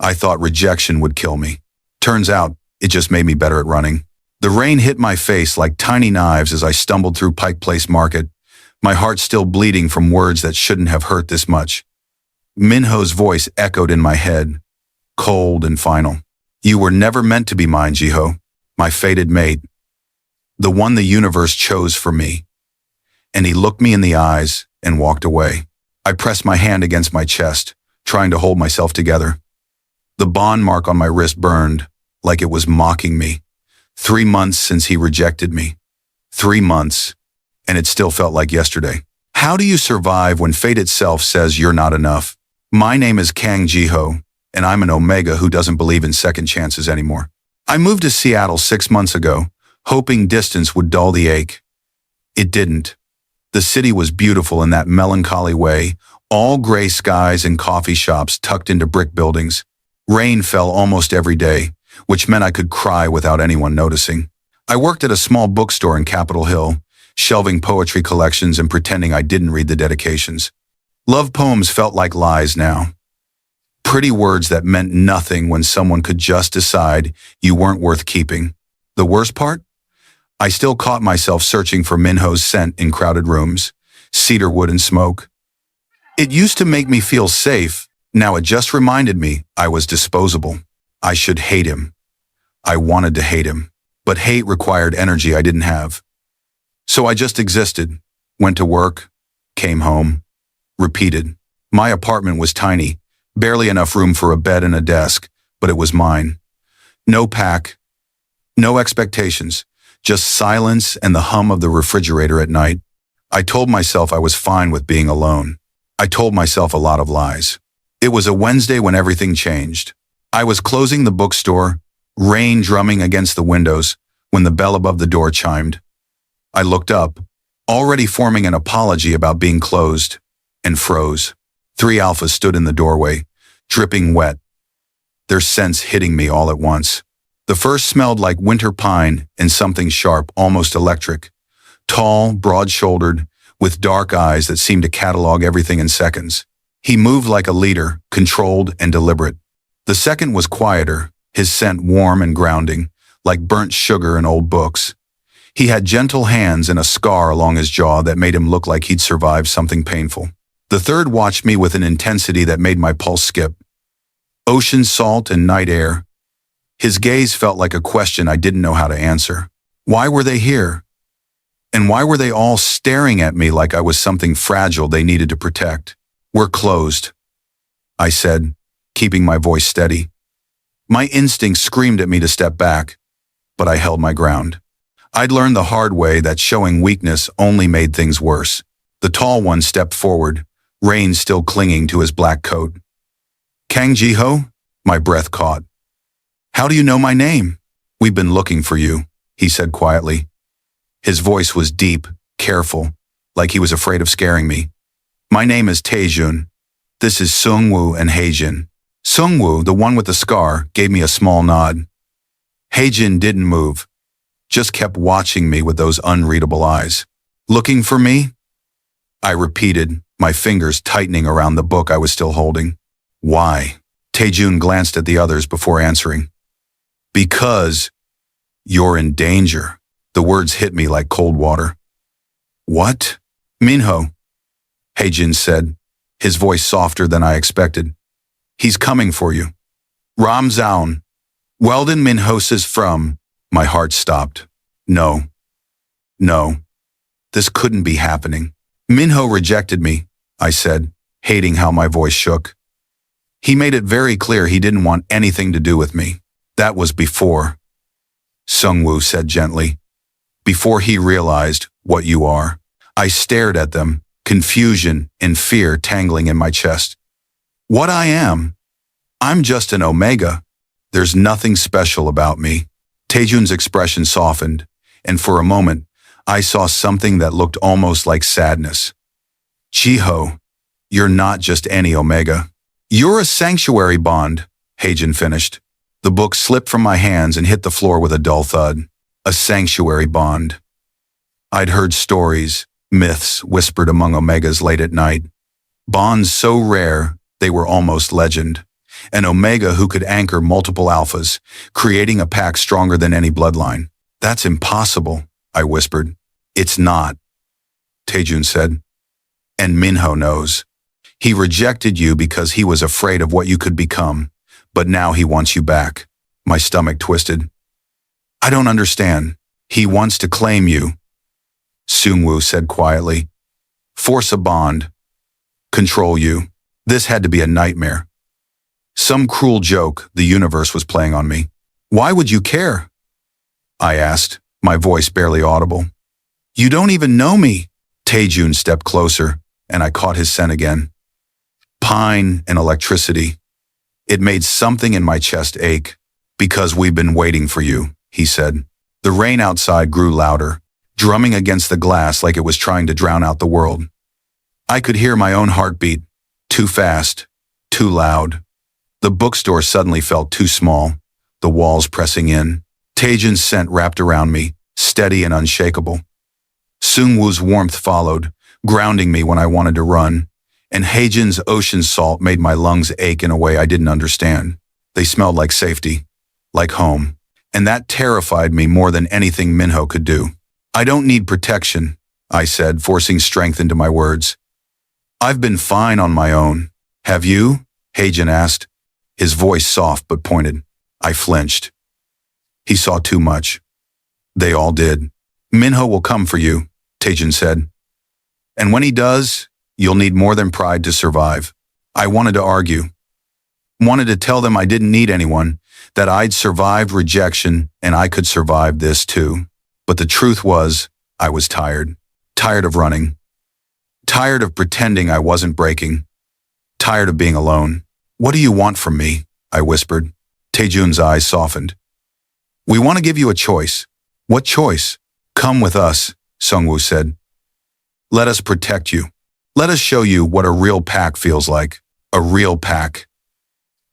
I thought rejection would kill me. Turns out, it just made me better at running. The rain hit my face like tiny knives as I stumbled through Pike Place Market, my heart still bleeding from words that shouldn't have hurt this much. Minho's voice echoed in my head, cold and final. You were never meant to be mine, Jiho, my fated mate, the one the universe chose for me. And he looked me in the eyes and walked away. I pressed my hand against my chest, trying to hold myself together. The bond mark on my wrist burned, like it was mocking me. 3 months since he rejected me. 3 months, and it still felt like yesterday. How do you survive when fate itself says you're not enough? My name is Kang Jiho, and I'm an Omega who doesn't believe in second chances anymore. I moved to Seattle 6 months ago, hoping distance would dull the ache. It didn't. The city was beautiful in that melancholy way, all gray skies and coffee shops tucked into brick buildings. Rain fell almost every day, which meant I could cry without anyone noticing. I worked at a small bookstore in Capitol Hill, shelving poetry collections and pretending I didn't read the dedications. Love poems felt like lies now. Pretty words that meant nothing when someone could just decide you weren't worth keeping. The worst part? I still caught myself searching for Minho's scent in crowded rooms, cedarwood and smoke. It used to make me feel safe. Now it just reminded me I was disposable. I should hate him. I wanted to hate him, but hate required energy I didn't have. So I just existed, went to work, came home, repeated. My apartment was tiny, barely enough room for a bed and a desk, but it was mine. No pack, no expectations, just silence and the hum of the refrigerator at night. I told myself I was fine with being alone. I told myself a lot of lies. It was a Wednesday when everything changed. I was closing the bookstore, rain drumming against the windows, when the bell above the door chimed. I looked up, already forming an apology about being closed, and froze. 3 alphas stood in the doorway, dripping wet, their scents hitting me all at once. The first smelled like winter pine and something sharp, almost electric. Tall, broad-shouldered, with dark eyes that seemed to catalog everything in seconds. He moved like a leader, controlled and deliberate. The second was quieter, his scent warm and grounding, like burnt sugar in old books. He had gentle hands and a scar along his jaw that made him look like he'd survived something painful. The third watched me with an intensity that made my pulse skip. Ocean salt and night air. His gaze felt like a question I didn't know how to answer. Why were they here? And why were they all staring at me like I was something fragile they needed to protect? We're closed, I said, keeping my voice steady. My instinct screamed at me to step back, but I held my ground. I'd learned the hard way that showing weakness only made things worse. The tall one stepped forward, rain still clinging to his black coat. Kang Jiho? My breath caught. How do you know my name? We've been looking for you, he said quietly. His voice was deep, careful, like he was afraid of scaring me. My name is Taejun. This is Sungwoo and Haejin. Sungwoo, the one with the scar, gave me a small nod. Haejin didn't move, just kept watching me with those unreadable eyes. Looking for me? I repeated, my fingers tightening around the book I was still holding. Why? Taejun glanced at the others before answering. Because you're in danger. The words hit me like cold water. What? Minho, Haejin said, his voice softer than I expected. He's coming for you. Ram Zaun. Weldon Minho says from. My heart stopped. No. No. This couldn't be happening. Minho rejected me, I said, hating how my voice shook. He made it very clear he didn't want anything to do with me. That was before. Sungwoo said gently. Before he realized what you are. I stared at them, confusion and fear tangling in my chest. What I am? I'm just an Omega. There's nothing special about me. Taejun's expression softened, and for a moment, I saw something that looked almost like sadness. Jiho, you're not just any Omega. You're a sanctuary bond, Haejin finished. The book slipped from my hands and hit the floor with a dull thud. A sanctuary bond. I'd heard stories, myths whispered among Omegas late at night. Bonds so rare, they were almost legend. an Omega who could anchor multiple alphas, creating a pack stronger than any bloodline. That's impossible, I whispered. It's not, Taejun said. And Minho knows. He rejected you because he was afraid of what you could become, but now he wants you back. My stomach twisted. I don't understand. He wants to claim you, Seungwoo said quietly. Force a bond. Control you. This had to be a nightmare. Some cruel joke the universe was playing on me. Why would you care? I asked, my voice barely audible. You don't even know me. Taejun stepped closer, and I caught his scent again. Pine and electricity. It made something in my chest ache. Because we've been waiting for you, he said. The rain outside grew louder, drumming against the glass like it was trying to drown out the world. I could hear my own heartbeat. Too fast, too loud. The bookstore suddenly felt too small, the walls pressing in. Taejun's scent wrapped around me, steady and unshakable. Seungwoo's warmth followed, grounding me when I wanted to run, and Haejin's ocean salt made my lungs ache in a way I didn't understand. They smelled like safety, like home, and that terrified me more than anything Minho could do. I don't need protection, I said, forcing strength into my words. I've been fine on my own. Have you? Haejin asked, his voice soft but pointed. I flinched. He saw too much. They all did. Minho will come for you, Taejun said. And when he does, you'll need more than pride to survive. I wanted to argue. Wanted to tell them I didn't need anyone, that I'd survived rejection and I could survive this too. But the truth was, I was tired. Tired of running. Tired of pretending I wasn't breaking. Tired of being alone. What do you want from me? I whispered. Taejun's eyes softened. We want to give you a choice. What choice? Come with us, Seungwoo said. Let us protect you. Let us show you what a real pack feels like. A real pack.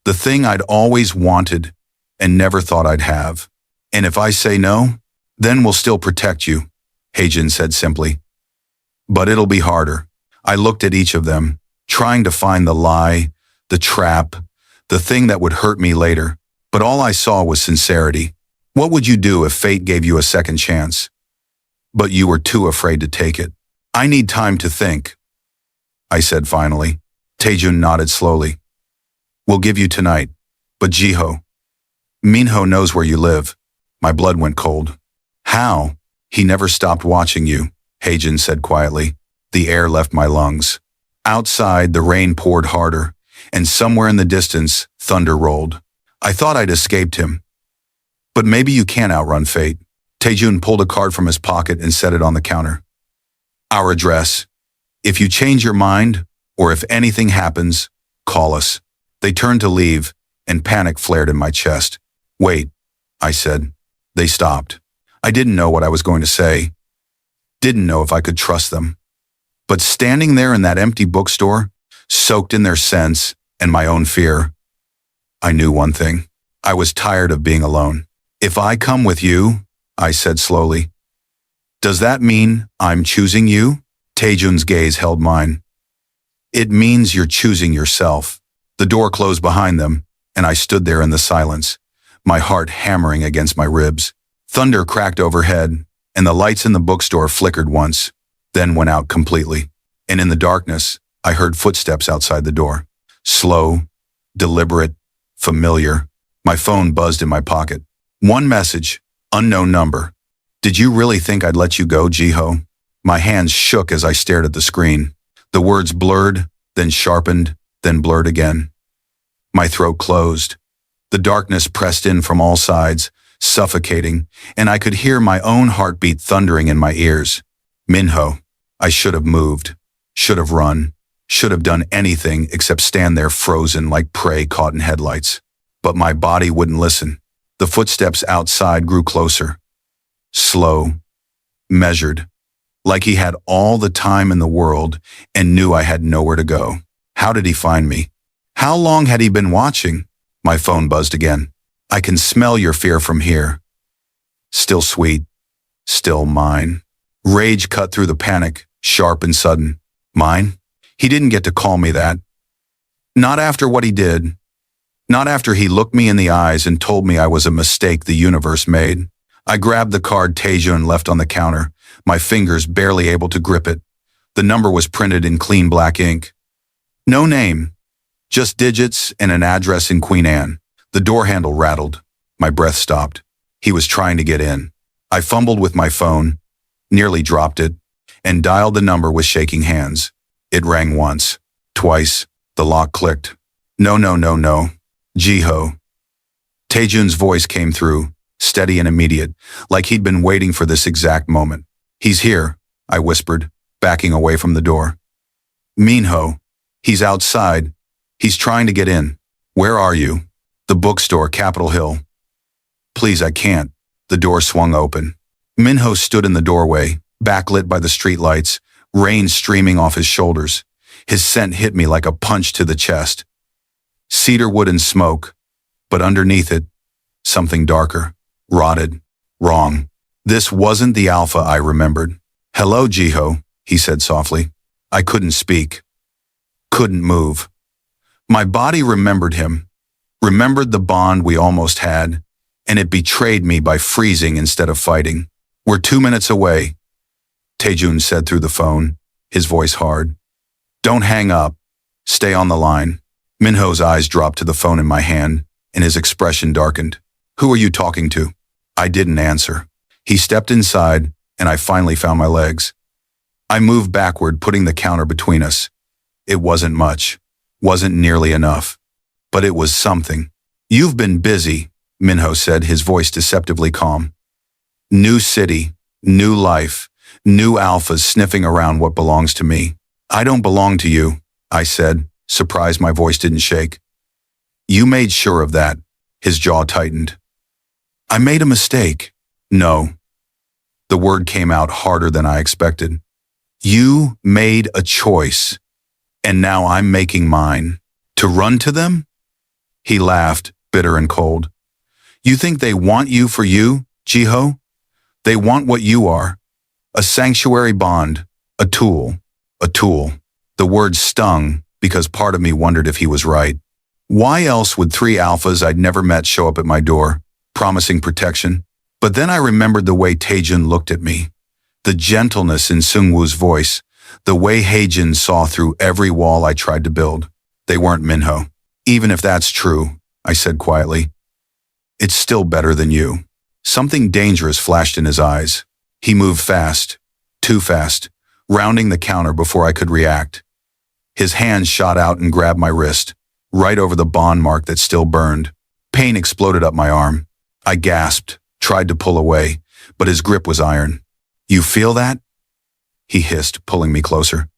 The thing I'd always wanted and never thought I'd have. And if I say no, then we'll still protect you, Haejin said simply. But it'll be harder. I looked at each of them, trying to find the lie, the trap, the thing that would hurt me later. But all I saw was sincerity. What would you do if fate gave you a second chance? But you were too afraid to take it. I need time to think, I said finally. Taejun nodded slowly. We'll give you tonight. But Jiho, Minho knows where you live. My blood went cold. How? He never stopped watching you, Haejin said quietly. The air left my lungs. Outside, the rain poured harder, and somewhere in the distance, thunder rolled. I thought I'd escaped him. But maybe you can't outrun fate. Taejun pulled a card from his pocket and set it on the counter. Our address. If you change your mind, or if anything happens, call us. They turned to leave, and panic flared in my chest. Wait, I said. They stopped. I didn't know what I was going to say. Didn't know if I could trust them. But standing there in that empty bookstore, soaked in their scents and my own fear, I knew one thing. I was tired of being alone. If I come with you, I said slowly, does that mean I'm choosing you? Taejun's gaze held mine. It means you're choosing yourself. The door closed behind them, and I stood there in the silence, my heart hammering against my ribs. Thunder cracked overhead, and the lights in the bookstore flickered once, then went out completely. And in the darkness, I heard footsteps outside the door. Slow, deliberate, familiar. My phone buzzed in my pocket. One message, unknown number. Did you really think I'd let you go, Jiho? My hands shook as I stared at the screen. The words blurred, then sharpened, then blurred again. My throat closed. The darkness pressed in from all sides, suffocating, and I could hear my own heartbeat thundering in my ears. Minho, I should have moved, should have run, should have done anything except stand there frozen like prey caught in headlights. But my body wouldn't listen. The footsteps outside grew closer. Slow, measured, like he had all the time in the world and knew I had nowhere to go. How did he find me? How long had he been watching? My phone buzzed again. I can smell your fear from here. Still sweet, still mine. Rage cut through the panic, sharp and sudden. Mine? He didn't get to call me that. Not after what he did. Not after he looked me in the eyes and told me I was a mistake the universe made. I grabbed the card Taejun left on the counter, my fingers barely able to grip it. The number was printed in clean black ink. No name, just digits and an address in Queen Anne. The door handle rattled. My breath stopped. He was trying to get in. I fumbled with my phone, nearly dropped it, and dialed the number with shaking hands. It rang once, twice. The lock clicked. No, no, no, no. Jiho. Taejun's voice came through, steady and immediate, like he'd been waiting for this exact moment. He's here, I whispered, backing away from the door. Minho. He's outside. He's trying to get in. Where are you? The bookstore, Capitol Hill. Please, I can't. The door swung open. Minho stood in the doorway, backlit by the streetlights, rain streaming off his shoulders. His scent hit me like a punch to the chest. Cedar wood and smoke, but underneath it, something darker, rotted, wrong. This wasn't the Alpha I remembered. Hello, Jiho, he said softly. I couldn't speak. Couldn't move. My body remembered him, remembered the bond we almost had, and it betrayed me by freezing instead of fighting. We're 2 minutes away, Taejun said through the phone, his voice hard. Don't hang up. Stay on the line. Minho's eyes dropped to the phone in my hand, and his expression darkened. Who are you talking to? I didn't answer. He stepped inside, and I finally found my legs. I moved backward, putting the counter between us. It wasn't much, wasn't nearly enough, but it was something. You've been busy, Minho said, his voice deceptively calm. New city, new life, new alphas sniffing around what belongs to me. I don't belong to you, I said, surprised my voice didn't shake. You made sure of that. His jaw tightened. I made a mistake. No. The word came out harder than I expected. You made a choice, and now I'm making mine. To run to them? He laughed, bitter and cold. You think they want you for you, Jiho? They want what you are. A sanctuary bond, a tool, a tool. The word stung because part of me wondered if he was right. Why else would 3 alphas I'd never met show up at my door, promising protection? But then I remembered the way Taejun looked at me, the gentleness in Seungwoo's voice, the way Haejin saw through every wall I tried to build. They weren't Minho. Even if that's true, I said quietly, it's still better than you. Something dangerous flashed in his eyes. He moved fast, too fast, rounding the counter before I could react. His hand shot out and grabbed my wrist, right over the bond mark that still burned. Pain exploded up my arm. I gasped, tried to pull away, but his grip was iron. You feel that? He hissed, pulling me closer.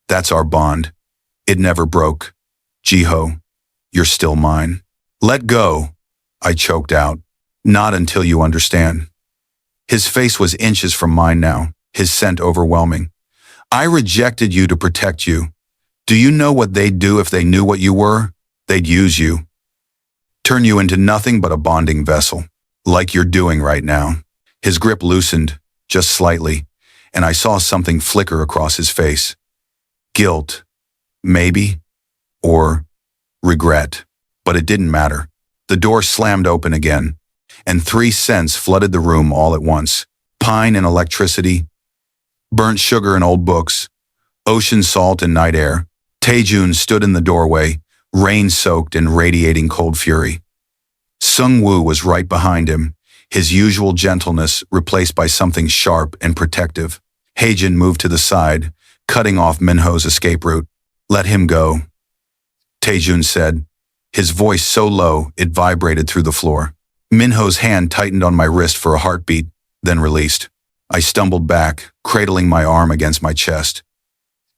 That's our bond. It never broke. Jiho, you're still mine. Let go, I choked out. Not until you understand. His face was inches from mine now, his scent overwhelming. I rejected you to protect you. Do you know what they'd do if they knew what you were? They'd use you. Turn you into nothing but a bonding vessel, like you're doing right now. His grip loosened, just slightly, and I saw something flicker across his face. Guilt, maybe, or regret, but it didn't matter. The door slammed open again, and 3 scents flooded the room all at once. Pine and electricity, burnt sugar and old books, ocean salt and night air. Taejun stood in the doorway, rain-soaked and radiating cold fury. Seungwoo was right behind him, his usual gentleness replaced by something sharp and protective. Haejin moved to the side, cutting off Minho's escape route. Let him go, Taejun said, his voice so low it vibrated through the floor. Minho's hand tightened on my wrist for a heartbeat, then released. I stumbled back, cradling my arm against my chest.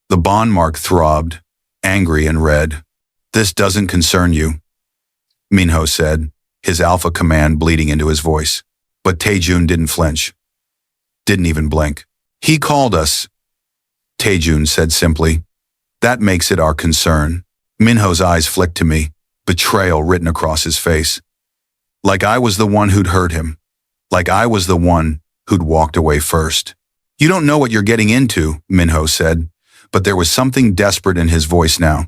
The bond mark throbbed, angry and red. This doesn't concern you, Minho said, his alpha command bleeding into his voice. But Taejun didn't flinch. Didn't even blink. He called us, Taejun said simply. That makes it our concern. Minho's eyes flicked to me, betrayal written across his face. Like I was the one who'd hurt him. Like I was the one who'd walked away first. You don't know what you're getting into, Minho said, but there was something desperate in his voice now.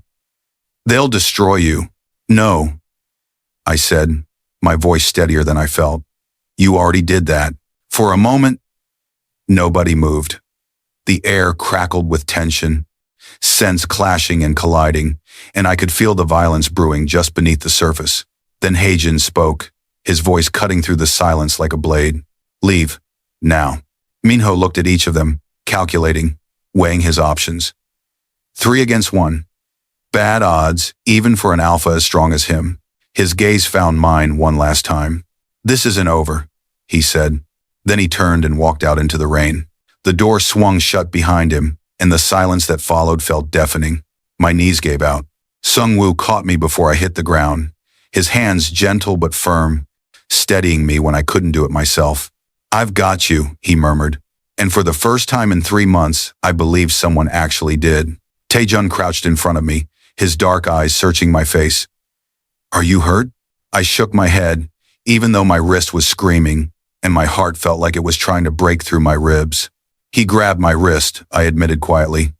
They'll destroy you. No. I said, my voice steadier than I felt. You already did that. For a moment, nobody moved. The air crackled with tension, scents clashing and colliding, and I could feel the violence brewing just beneath the surface. Then Heijin spoke, his voice cutting through the silence like a blade. Leave. Now. Minho looked at each of them, calculating, weighing his options. 3 against 1. Bad odds, even for an alpha as strong as him. His gaze found mine one last time. This isn't over, he said. Then he turned and walked out into the rain. The door swung shut behind him, and the silence that followed felt deafening. My knees gave out. Sungwoo caught me before I hit the ground, his hands gentle but firm, steadying me when I couldn't do it myself. I've got you, he murmured. And for the first time in 3 months, I believed someone actually did. Taejun crouched in front of me, his dark eyes searching my face. Are you hurt? I shook my head, even though my wrist was screaming, and my heart felt like it was trying to break through my ribs. He grabbed my wrist, I admitted quietly.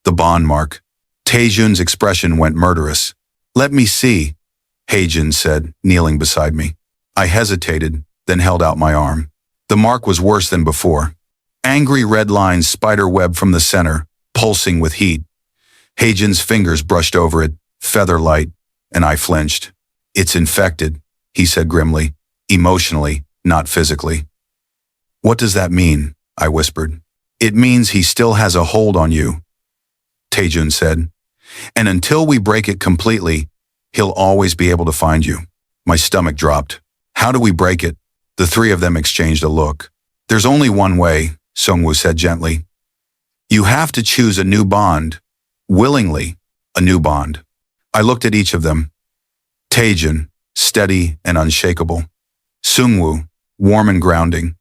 The bond mark. Taejun's expression went murderous. Let me see, Heijin said, kneeling beside me. I hesitated, then held out my arm. The mark was worse than before. Angry red lines spider-webbed from the center, pulsing with heat. Heijin's fingers brushed over it, feather-light, and I flinched. It's infected, he said grimly, emotionally, not physically. What does that mean? I whispered. It means he still has a hold on you, Taejun said. And until we break it completely, he'll always be able to find you. My stomach dropped. How do we break it? The 3 of them exchanged a look. There's only one way, Sungwoo said gently. You have to choose a new bond. Willingly, a new bond. I looked at each of them. Taejun, steady and unshakable. Sungwoo, warm and grounding.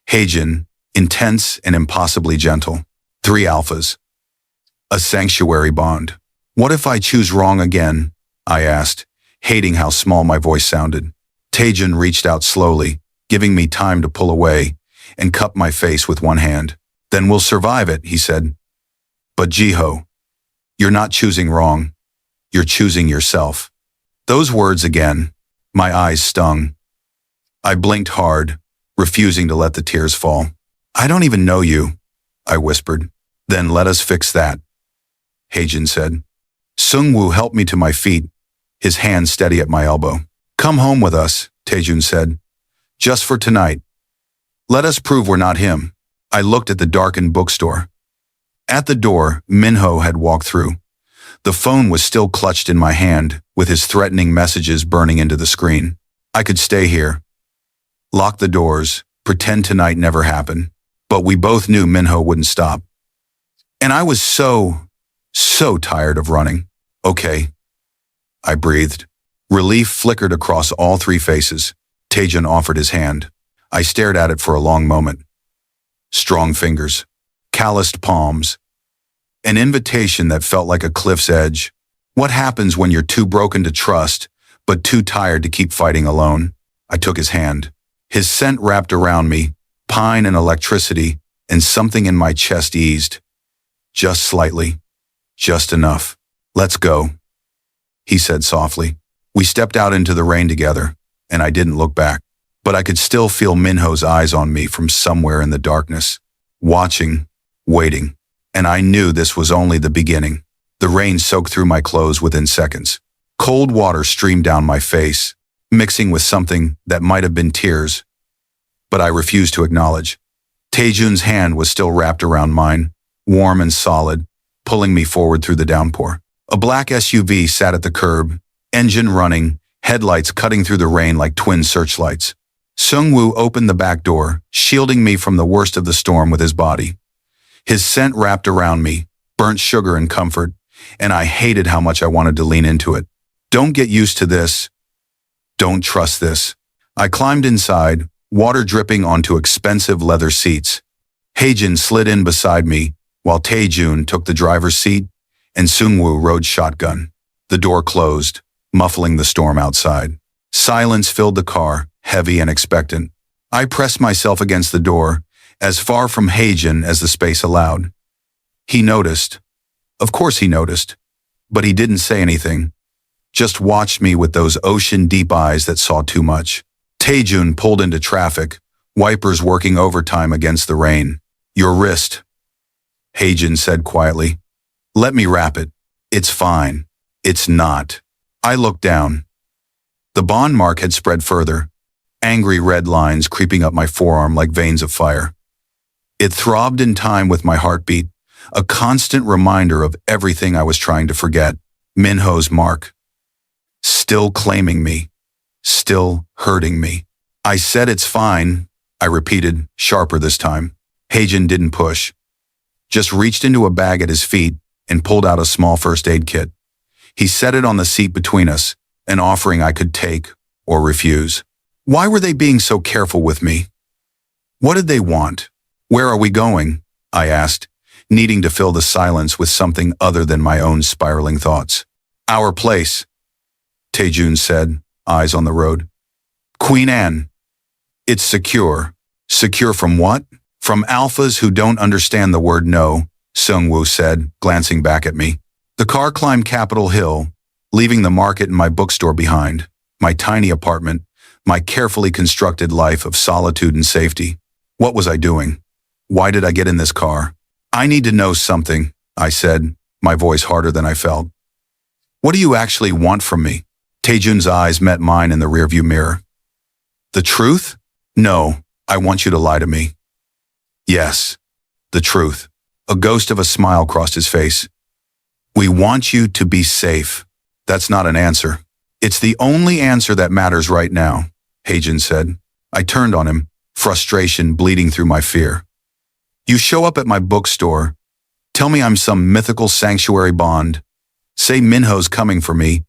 Heijin, intense and impossibly gentle. 3 alphas. A sanctuary bond. What if I choose wrong again? I asked, hating how small my voice sounded. Taejun reached out slowly, giving me time to pull away, and cupped my face with one hand. Then we'll survive it, he said. But Jiho, you're not choosing wrong. You're choosing yourself. Those words again. My eyes stung. I blinked hard, refusing to let the tears fall. I don't even know you, I whispered. Then let us fix that, Heijin said. Sungwoo helped me to my feet, his hand steady at my elbow. Come home with us, Taejun said. Just for tonight. Let us prove we're not him. I looked at the darkened bookstore. At the door, Minho had walked through. The phone was still clutched in my hand, with his threatening messages burning into the screen. I could stay here. Lock the doors, pretend tonight never happened. But we both knew Minho wouldn't stop. And I was so tired of running. Okay, I breathed. Relief flickered across all 3 faces. Taejun offered his hand. I stared at it for a long moment. Strong fingers, calloused palms, an invitation that felt like a cliff's edge. What happens when you're too broken to trust, but too tired to keep fighting alone? I took his hand. His scent wrapped around me, pine and electricity, and something in my chest eased. Just slightly. Just enough. Let's go, he said softly. We stepped out into the rain together, and I didn't look back. But I could still feel Minho's eyes on me from somewhere in the darkness, watching, waiting. And I knew this was only the beginning. The rain soaked through my clothes within seconds. Cold water streamed down my face, mixing with something that might have been tears, but I refused to acknowledge. Taejun's hand was still wrapped around mine, warm and solid, pulling me forward through the downpour. A black SUV sat at the curb, engine running, headlights cutting through the rain like twin searchlights. Sungwoo opened the back door, shielding me from the worst of the storm with his body. His scent wrapped around me, burnt sugar and comfort, and I hated how much I wanted to lean into it. Don't get used to this. Don't trust this. I climbed inside, water dripping onto expensive leather seats. Heijin slid in beside me, while Taejun took the driver's seat, and Sungwoo rode shotgun. The door closed, muffling the storm outside. Silence filled the car, heavy and expectant. I pressed myself against the door, as far from Heijin as the space allowed. He noticed. Of course he noticed. But he didn't say anything. just watched me with those ocean-deep eyes that saw too much. Taejun pulled into traffic, wipers working overtime against the rain. Your wrist, Haejin said quietly. Let me wrap it. It's fine. It's not. I looked down. The bond mark had spread further, angry red lines creeping up my forearm like veins of fire. It throbbed in time with my heartbeat, a constant reminder of everything I was trying to forget. Minho's mark. Still claiming me. Still hurting me. I said it's fine, I repeated, sharper this time. Haejin didn't push, just reached into a bag at his feet and pulled out a small first aid kit. He set it on the seat between us, an offering I could take or refuse. Why were they being so careful with me? What did they want? Where are we going? I asked, needing to fill the silence with something other than my own spiraling thoughts. Our place, Taejun said, eyes on the road. Queen Anne. It's secure. Secure from what? From alphas who don't understand the word no, Seungwoo said, glancing back at me. The car climbed Capitol Hill, leaving the market and my bookstore behind, my tiny apartment, my carefully constructed life of solitude and safety. What was I doing? Why did I get in this car? I need to know something, I said, my voice harder than I felt. What do you actually want from me? Taejun's eyes met mine in the rearview mirror. The truth? No, I want you to lie to me. Yes, the truth. A ghost of a smile crossed his face. We want you to be safe. That's not an answer. It's the only answer that matters right now, Haejin said. I turned on him, frustration bleeding through my fear. You show up at my bookstore, tell me I'm some mythical sanctuary bond, say Minho's coming for me,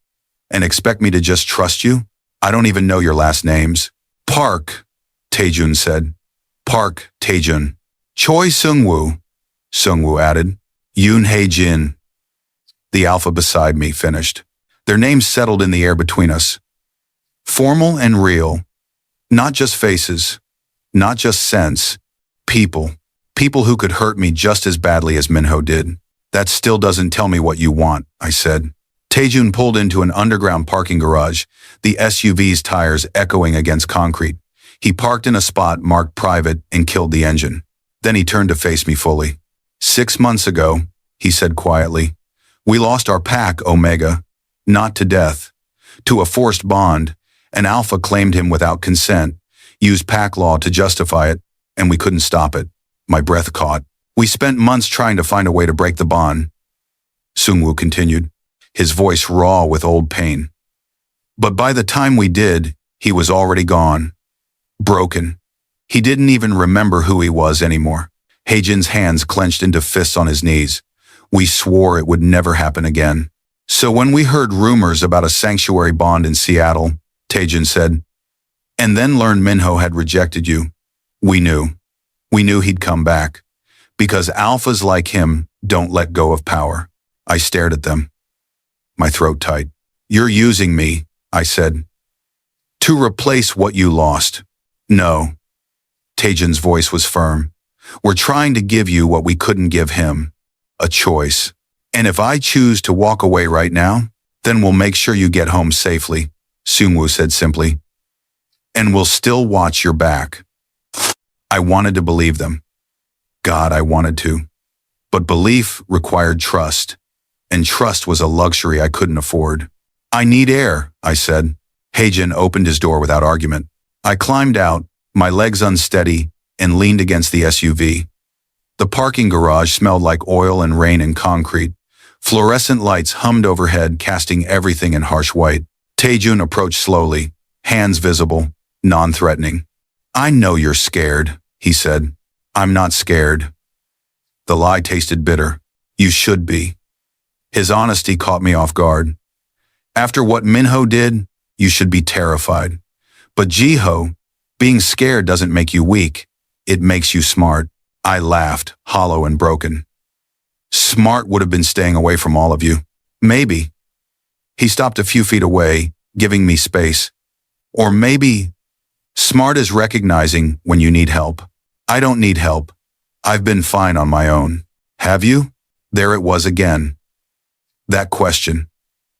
and expect me to just trust you? I don't even know your last names. Park, Taejun said. Park Taejun. Choi Seungwoo, Seungwoo added. Yoon Hae-jin. The alpha beside me finished. Their names settled in the air between us. Formal and real. Not just faces. Not just sense. People. People who could hurt me just as badly as Minho did. That still doesn't tell me what you want, I said. Taejun pulled into an underground parking garage, the SUV's tires echoing against concrete. He parked in a spot marked private and killed the engine. Then he turned to face me fully. 6 months ago, he said quietly, we lost our pack, Omega. Not to death. To a forced bond. An alpha claimed him without consent, used pack law to justify it, and we couldn't stop it. My breath caught. We spent months trying to find a way to break the bond. Seungwoo continued, his voice raw with old pain. But by the time we did, he was already gone. Broken. He didn't even remember who he was anymore. Haejin's hands clenched into fists on his knees. We swore it would never happen again. So when we heard rumors about a sanctuary bond in Seattle, Taejun said, and then learned Minho had rejected you, we knew. We knew he'd come back. Because alphas like him don't let go of power. I stared at them. My throat tight. You're using me, I said. To replace what you lost. No. Taejun's voice was firm. We're trying to give you what we couldn't give him. A choice. And if I choose to walk away right now, then we'll make sure you get home safely, Seungwoo said simply. And we'll still watch your back. I wanted to believe them. God, I wanted to. But belief required trust, and trust was a luxury I couldn't afford. I need air, I said. Haejin opened his door without argument. I climbed out, my legs unsteady, and leaned against the SUV. The parking garage smelled like oil and rain and concrete. Fluorescent lights hummed overhead, casting everything in harsh white. Taejun approached slowly, hands visible, non-threatening. I know you're scared, he said. I'm not scared. The lie tasted bitter. You should be. His honesty caught me off guard. After what Minho did, you should be terrified. But Jiho, being scared doesn't make you weak. It makes you smart. I laughed, hollow and broken. Smart would have been staying away from all of you. Maybe. He stopped a few feet away, giving me space. Or maybe smart is recognizing when you need help. I don't need help. I've been fine on my own. Have you? There it was again. That question.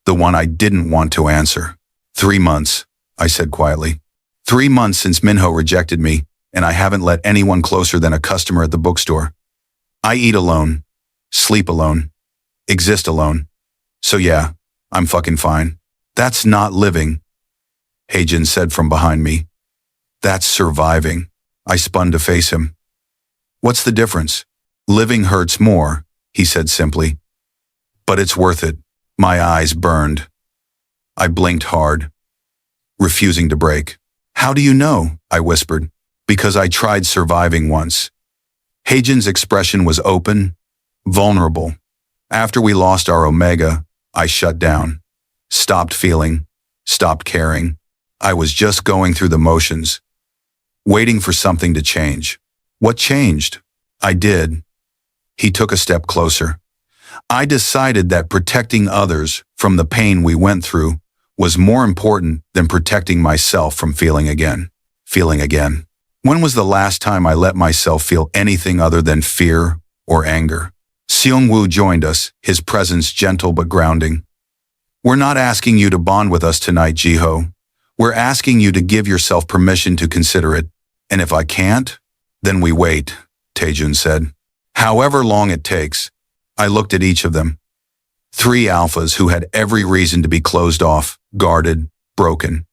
The one I didn't want to answer. 3 months, I said quietly. 3 months since Minho rejected me, and I haven't let anyone closer than a customer at the bookstore. I eat alone, sleep alone, exist alone. So yeah, I'm fucking fine. That's not living, Heijin said from behind me. That's surviving. I spun to face him. What's the difference? Living hurts more, he said simply. But it's worth it. My eyes burned. I blinked hard, refusing to break. How do you know? I whispered. Because I tried surviving once. Heijin's expression was open, vulnerable. After we lost our Omega, I shut down. Stopped feeling, stopped caring. I was just going through the motions, waiting for something to change. What changed? I did. He took a step closer. I decided that protecting others from the pain we went through was more important than protecting myself from feeling again. Feeling again. When was the last time I let myself feel anything other than fear or anger? Seung-woo joined us, his presence gentle but grounding. We're not asking you to bond with us tonight, Jiho. We're asking you to give yourself permission to consider it. And if I can't, then we wait, Taejun said. However long it takes. I looked at each of them. 3 alphas who had every reason to be closed off, guarded, broken.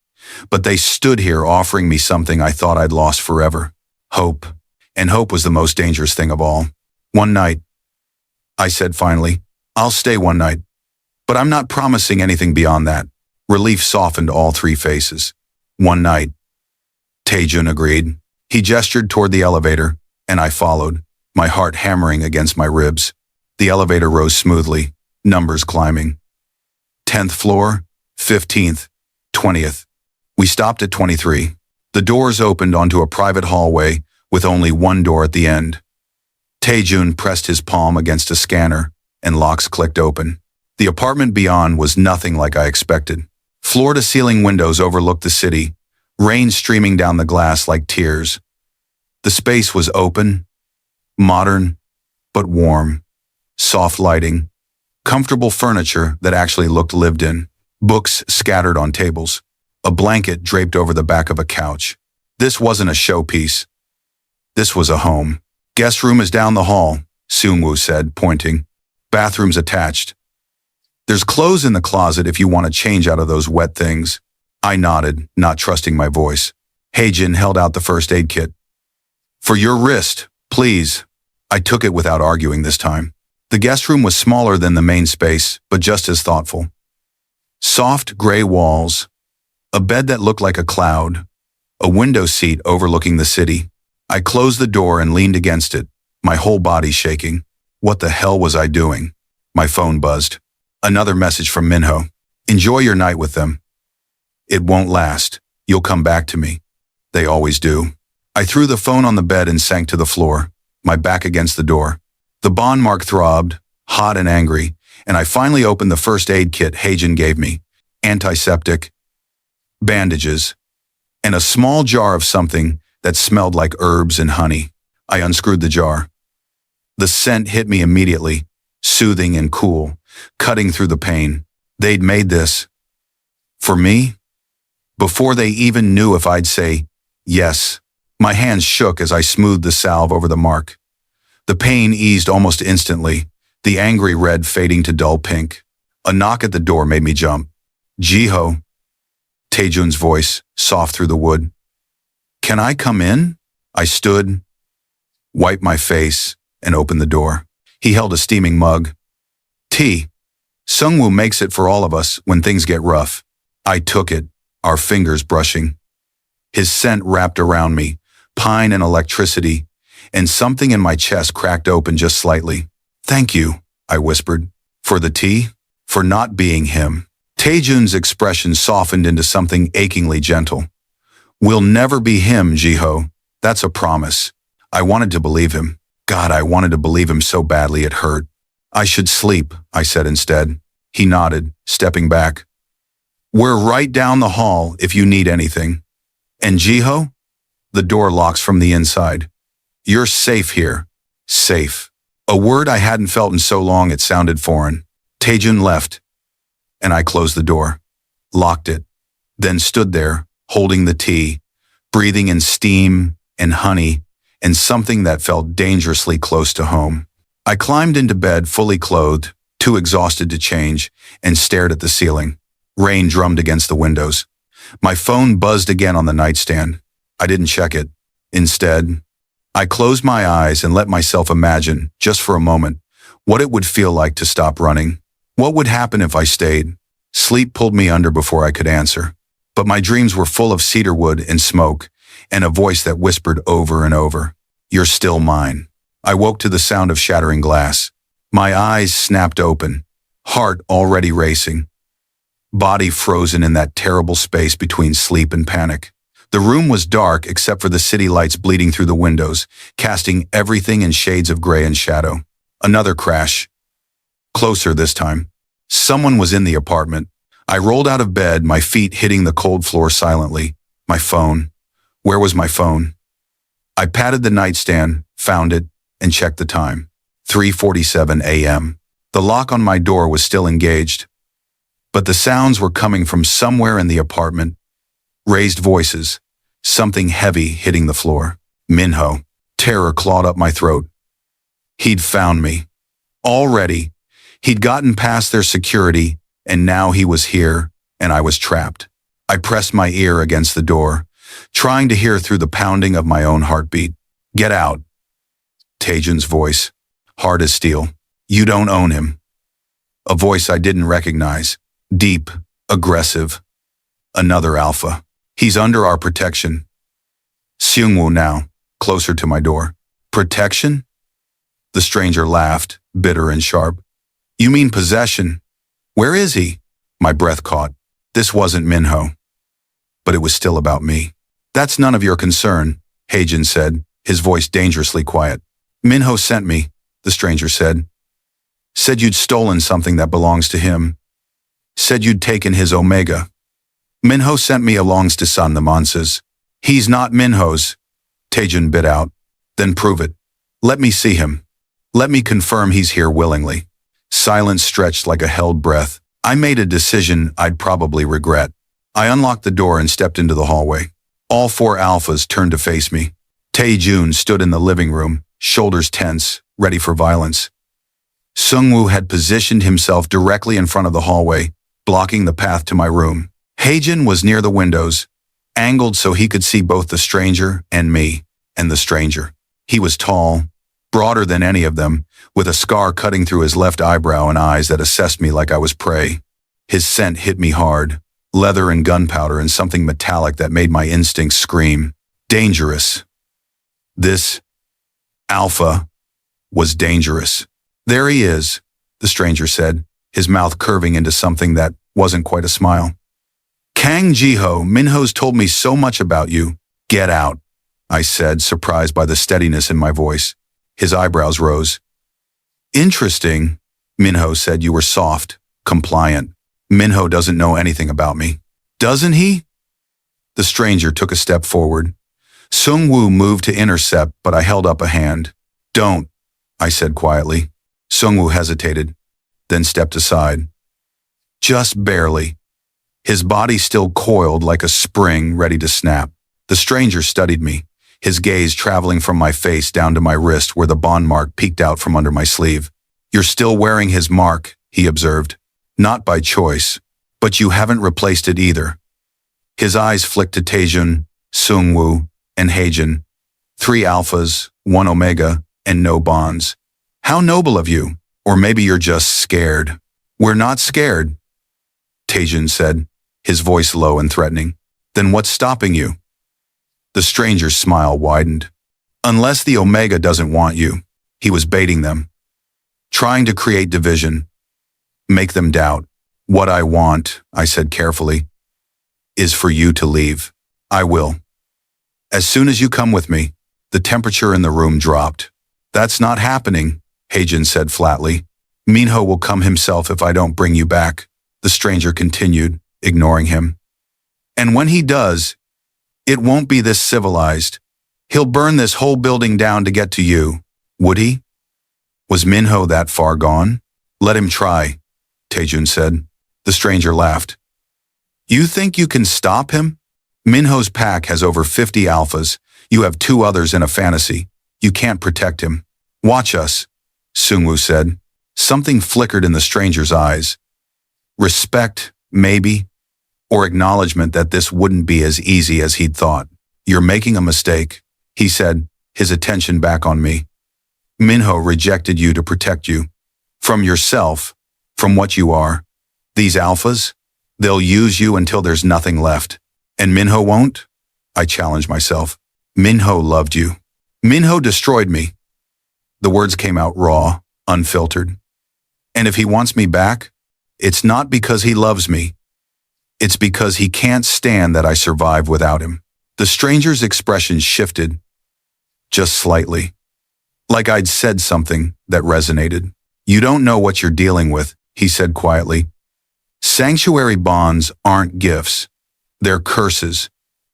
But they stood here offering me something I thought I'd lost forever. Hope. And hope was the most dangerous thing of all. One night, I said finally, I'll stay one night. But I'm not promising anything beyond that. Relief softened all 3 faces. One night. Taejun agreed. He gestured toward the elevator, and I followed, my heart hammering against my ribs. The elevator rose smoothly, numbers climbing. 10th floor, 15th, 20th. We stopped at 23. The doors opened onto a private hallway with only one door at the end. Taejun pressed his palm against a scanner, and locks clicked open. The apartment beyond was nothing like I expected. Floor-to-ceiling windows overlooked the city, rain streaming down the glass like tears. The space was open, modern, but warm. Soft lighting, comfortable furniture that actually looked lived in, books scattered on tables, a blanket draped over the back of a couch. This wasn't a showpiece. This was a home. Guest room is down the hall, Seung-woo said, pointing. Bathrooms attached. There's clothes in the closet if you want to change out of those wet things. I nodded, not trusting my voice. Heijin held out the first aid kit. For your wrist, please. I took it without arguing this time. The guest room was smaller than the main space, but just as thoughtful. Soft gray walls, a bed that looked like a cloud, a window seat overlooking the city. I closed the door and leaned against it, my whole body shaking. What the hell was I doing? My phone buzzed. Another message from Minho. Enjoy your night with them. It won't last. You'll come back to me. They always do. I threw the phone on the bed and sank to the floor, my back against the door. The bond mark throbbed, hot and angry, and I finally opened the first aid kit Heijin gave me. Antiseptic, bandages, and a small jar of something that smelled like herbs and honey. I unscrewed the jar. The scent hit me immediately, soothing and cool, cutting through the pain. They'd made this for me before they even knew if I'd say yes. My hands shook as I smoothed the salve over the mark. The pain eased almost instantly, the angry red fading to dull pink. A knock at the door made me jump. Jiho, Taejun's voice, soft through the wood. Can I come in? I stood, wiped my face, and opened the door. He held a steaming mug. Tea. Seung-woo makes it for all of us when things get rough. I took it, our fingers brushing. His scent wrapped around me, pine and electricity, and something in my chest cracked open just slightly. Thank you, I whispered. For the tea? For not being him. Taejun's expression softened into something achingly gentle. We'll never be him, Jiho. That's a promise. I wanted to believe him. God, I wanted to believe him so badly it hurt. I should sleep, I said instead. He nodded, stepping back. We're right down the hall if you need anything. And Jiho? The door locks from the inside. You're safe here. Safe. A word I hadn't felt in so long it sounded foreign. Taejun left. and I closed the door, locked it, then stood there, holding the tea, breathing in steam and honey and something that felt dangerously close to home. I climbed into bed fully clothed, too exhausted to change, and stared at the ceiling. Rain drummed against the windows. My phone buzzed again on the nightstand. I didn't check it. Instead, I closed my eyes and let myself imagine, just for a moment, what it would feel like to stop running. What would happen if I stayed? Sleep pulled me under before I could answer. But my dreams were full of cedarwood and smoke, and a voice that whispered over and over, "You're still mine." I woke to the sound of shattering glass. My eyes snapped open, heart already racing, body frozen in that terrible space between sleep and panic. The room was dark except for the city lights bleeding through the windows, casting everything in shades of gray and shadow. Another crash. Closer this time. Someone was in the apartment. I rolled out of bed, my feet hitting the cold floor silently. My phone. Where was my phone? I patted the nightstand, found it, and checked the time. 3:47 a.m. The lock on my door was still engaged, but the sounds were coming from somewhere in the apartment. Raised voices, something heavy hitting the floor. Minho. Terror clawed up my throat. He'd found me. Already, he'd gotten past their security, and now he was here, and I was trapped. I pressed my ear against the door, trying to hear through the pounding of my own heartbeat. "Get out." Taejun's voice, hard as steel. "You don't own him." A voice I didn't recognize. Deep, aggressive. Another alpha. "He's under our protection." Seungwoo now, closer to my door. "Protection?" The stranger laughed, bitter and sharp. "You mean possession? Where is he?" My breath caught. This wasn't Minho. But it was still about me. "That's none of your concern," Haejin said, his voice dangerously quiet. "Minho sent me," the stranger said. "Said you'd stolen something that belongs to him. Said you'd taken his Omega. Minho sent me alongs to San Namansa's." "He's not Minho's," Taejun bit out. "Then prove it. Let me see him. Let me confirm he's here willingly." Silence stretched like a held breath. I made a decision I'd probably regret. I unlocked the door and stepped into the hallway. All four alphas turned to face me. Taejun stood in the living room, shoulders tense, ready for violence. Seungwoo had positioned himself directly in front of the hallway, blocking the path to my room. Haejin was near the windows, angled so he could see both the stranger and me, and the stranger. He was tall, broader than any of them, with a scar cutting through his left eyebrow and eyes that assessed me like I was prey. His scent hit me hard, leather and gunpowder and something metallic that made my instincts scream. Dangerous. This alpha was dangerous. "There he is," the stranger said, his mouth curving into something that wasn't quite a smile. "Kang Jiho, Minho's told me so much about you." "Get out," I said, surprised by the steadiness in my voice. His eyebrows rose. "Interesting," Minho said. "You were soft, compliant. Minho doesn't know anything about me." "Doesn't he?" The stranger took a step forward. Seungwoo moved to intercept, but I held up a hand. "Don't," I said quietly. Seungwoo hesitated, then stepped aside. Just barely. His body still coiled like a spring ready to snap. The stranger studied me, his gaze traveling from my face down to my wrist where the bond mark peeked out from under my sleeve. "You're still wearing his mark," he observed. "Not by choice, but you haven't replaced it either." His eyes flicked to Taejun, Seungwoo, and Haejin. 3 alphas, 1 omega, and no bonds. "How noble of you. Or maybe you're just scared." "We're not scared," Taejun said, his voice low and threatening. "Then what's stopping you?" The stranger's smile widened. "Unless the Omega doesn't want you." He was baiting them, trying to create division, make them doubt. "What I want," I said carefully, "is for you to leave." "I will. As soon as you come with me." The temperature in the room dropped. "That's not happening," Haejin said flatly. "Minho will come himself if I don't bring you back," the stranger continued, ignoring him. "And when he does, it won't be this civilized. He'll burn this whole building down to get to you." "Would he? Was Minho that far gone?" "Let him try," Taejun said. The stranger laughed. You think you can stop him? Minho's pack has over 50 alphas. You have 2 others in a fantasy. You can't protect him. Watch us, Seungwoo said. Something flickered in the stranger's eyes. Respect, maybe, or acknowledgement that this wouldn't be as easy as he'd thought. You're making a mistake, he said, his attention back on me. Minho rejected you to protect you. From yourself, from what you are. These alphas, they'll use you until there's nothing left. And Minho won't? I challenged myself. Minho loved you. Minho destroyed me. The words came out raw, unfiltered. And if he wants me back, it's not because he loves me. It's because he can't stand that I survive without him. The stranger's expression shifted, just slightly. Like I'd said something that resonated. You don't know what you're dealing with, he said quietly. Sanctuary bonds aren't gifts. They're curses.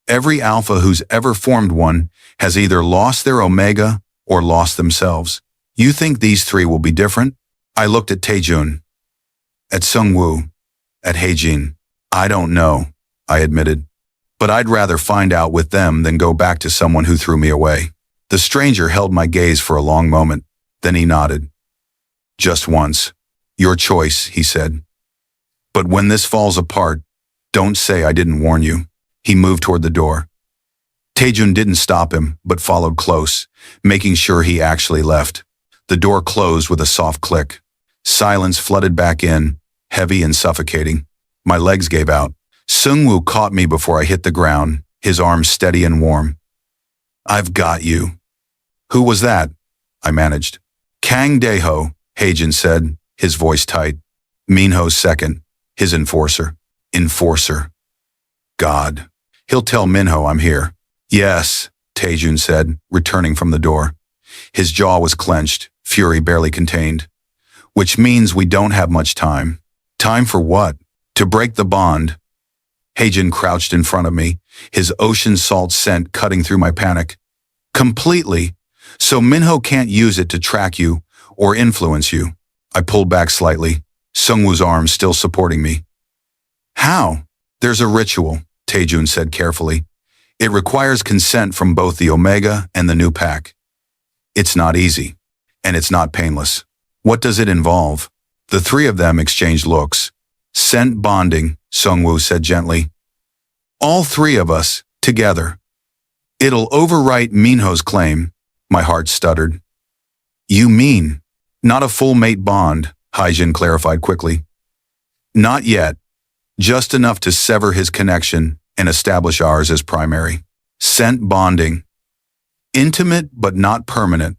Every alpha who's ever formed one has either lost their omega or lost themselves. You think these 3 will be different? I looked at Taejun, at Seungwoo, at Haejin. I don't know, I admitted. But I'd rather find out with them than go back to someone who threw me away. The stranger held my gaze for a long moment. Then he nodded. Just once. Your choice, he said. But when this falls apart, don't say I didn't warn you. He moved toward the door. Taejun didn't stop him, but followed close, making sure he actually left. The door closed with a soft click. Silence flooded back in, heavy and suffocating. My legs gave out. Seungwoo caught me before I hit the ground, his arms steady and warm. I've got you. Who was that? I managed. Kang Daeho, Haejin said, his voice tight. Minho's second, his enforcer. Enforcer. God. He'll tell Minho I'm here. Yes, Taejun said, returning from the door. His jaw was clenched, fury barely contained. Which means we don't have much time. Time for what? To break the bond. Haejin crouched in front of me, his ocean salt scent cutting through my panic. Completely. So Minho can't use it to track you or influence you. I pulled back slightly, Seungwoo's arms still supporting me. How? There's a ritual, Taejun said carefully. It requires consent from both the Omega and the new pack. It's not easy, and it's not painless. What does it involve? The 3 of them exchanged looks. Scent bonding, Seungwoo said gently. All 3 of us, together. It'll overwrite Minho's claim, my heart stuttered. You mean, not a full mate bond, Haejin clarified quickly. Not yet. Just enough to sever his connection and establish ours as primary. Scent bonding. Intimate but not permanent.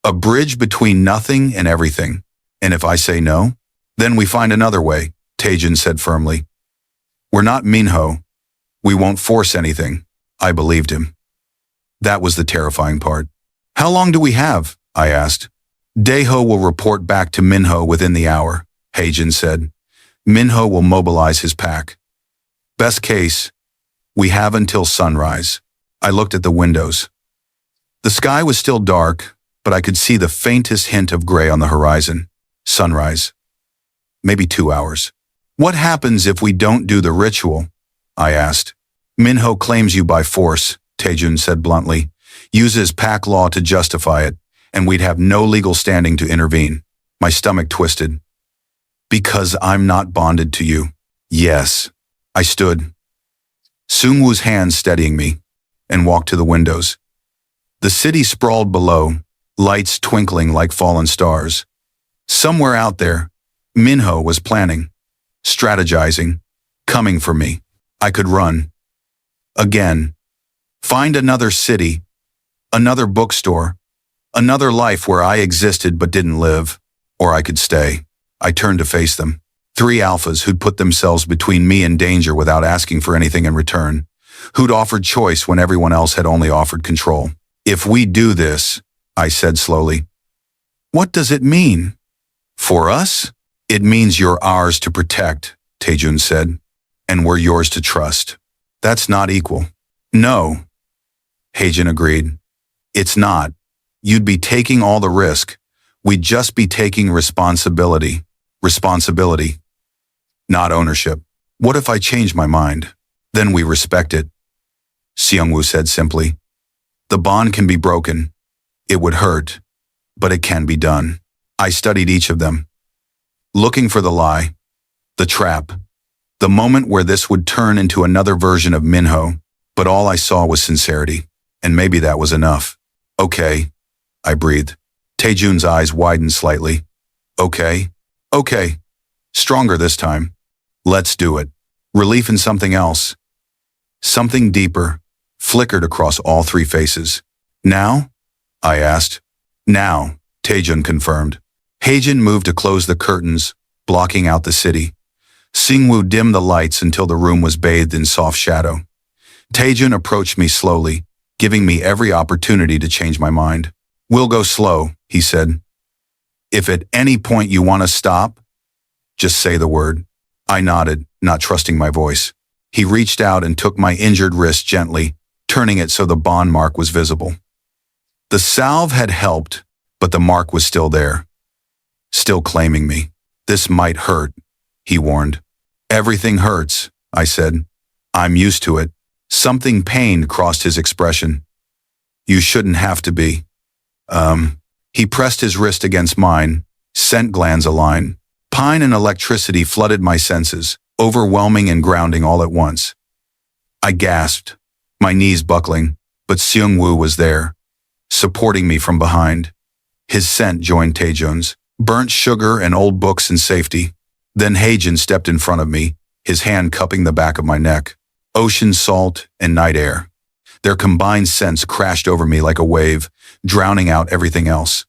A bridge between nothing and everything. And if I say no, then we find another way, Taejun said firmly. We're not Minho. We won't force anything. I believed him. That was the terrifying part. How long do we have? I asked. Daeho will report back to Minho within the hour, Haejin said. Minho will mobilize his pack. Best case, we have until sunrise. I looked at the windows. The sky was still dark, but I could see the faintest hint of gray on the horizon. Sunrise. Maybe 2 hours. What happens if we don't do the ritual? I asked. Minho claims you by force, Taejun said bluntly. Uses pack law to justify it, and we'd have no legal standing to intervene. My stomach twisted. Because I'm not bonded to you. Yes. I stood. Seungwoo's hand steadying me, and walked to the windows. The city sprawled below, lights twinkling like fallen stars. Somewhere out there, Minho was planning, strategizing, coming for me. I could run. Again. Find another city, another bookstore, another life where I existed but didn't live, or I could stay. I turned to face them. 3 alphas who'd put themselves between me and danger without asking for anything in return, who'd offered choice when everyone else had only offered control. If we do this, I said slowly. What does it mean? For us? It means you're ours to protect, Taejun said, and we're yours to trust. That's not equal. No, Haejin agreed. It's not. You'd be taking all the risk. We'd just be taking responsibility. Responsibility. not ownership. What if I change my mind? Then we respect it, Seungwoo said simply. The bond can be broken. It would hurt, but it can be done. I studied each of them, looking for the lie, the trap, the moment where this would turn into another version of Minho, but all I saw was sincerity, and maybe that was enough. Okay, I breathed. Taejun's eyes widened slightly. Okay, okay, stronger this time. Let's do it. Relief in something else. Something deeper flickered across all three faces. Now? I asked. Now, Taejun confirmed. Haejin moved to close the curtains, blocking out the city. Seungwoo dimmed the lights until the room was bathed in soft shadow. Taejun approached me slowly, giving me every opportunity to change my mind. We'll go slow, he said. If at any point you want to stop, just say the word. I nodded, not trusting my voice. He reached out and took my injured wrist gently, turning it so the bond mark was visible. The salve had helped, but the mark was still there. Still claiming me. This might hurt, he warned. Everything hurts, I said. I'm used to it. Something pained crossed his expression. You shouldn't have to be. He pressed his wrist against mine, scent glands aligned. Pine and electricity flooded my senses, overwhelming and grounding all at once. I gasped, my knees buckling, but Seungwoo was there, supporting me from behind. His scent joined Taejun's, burnt sugar and old books and safety. Then Haejin stepped in front of me, his hand cupping the back of my neck. Ocean salt and night air. Their combined scents crashed over me like a wave, drowning out everything else.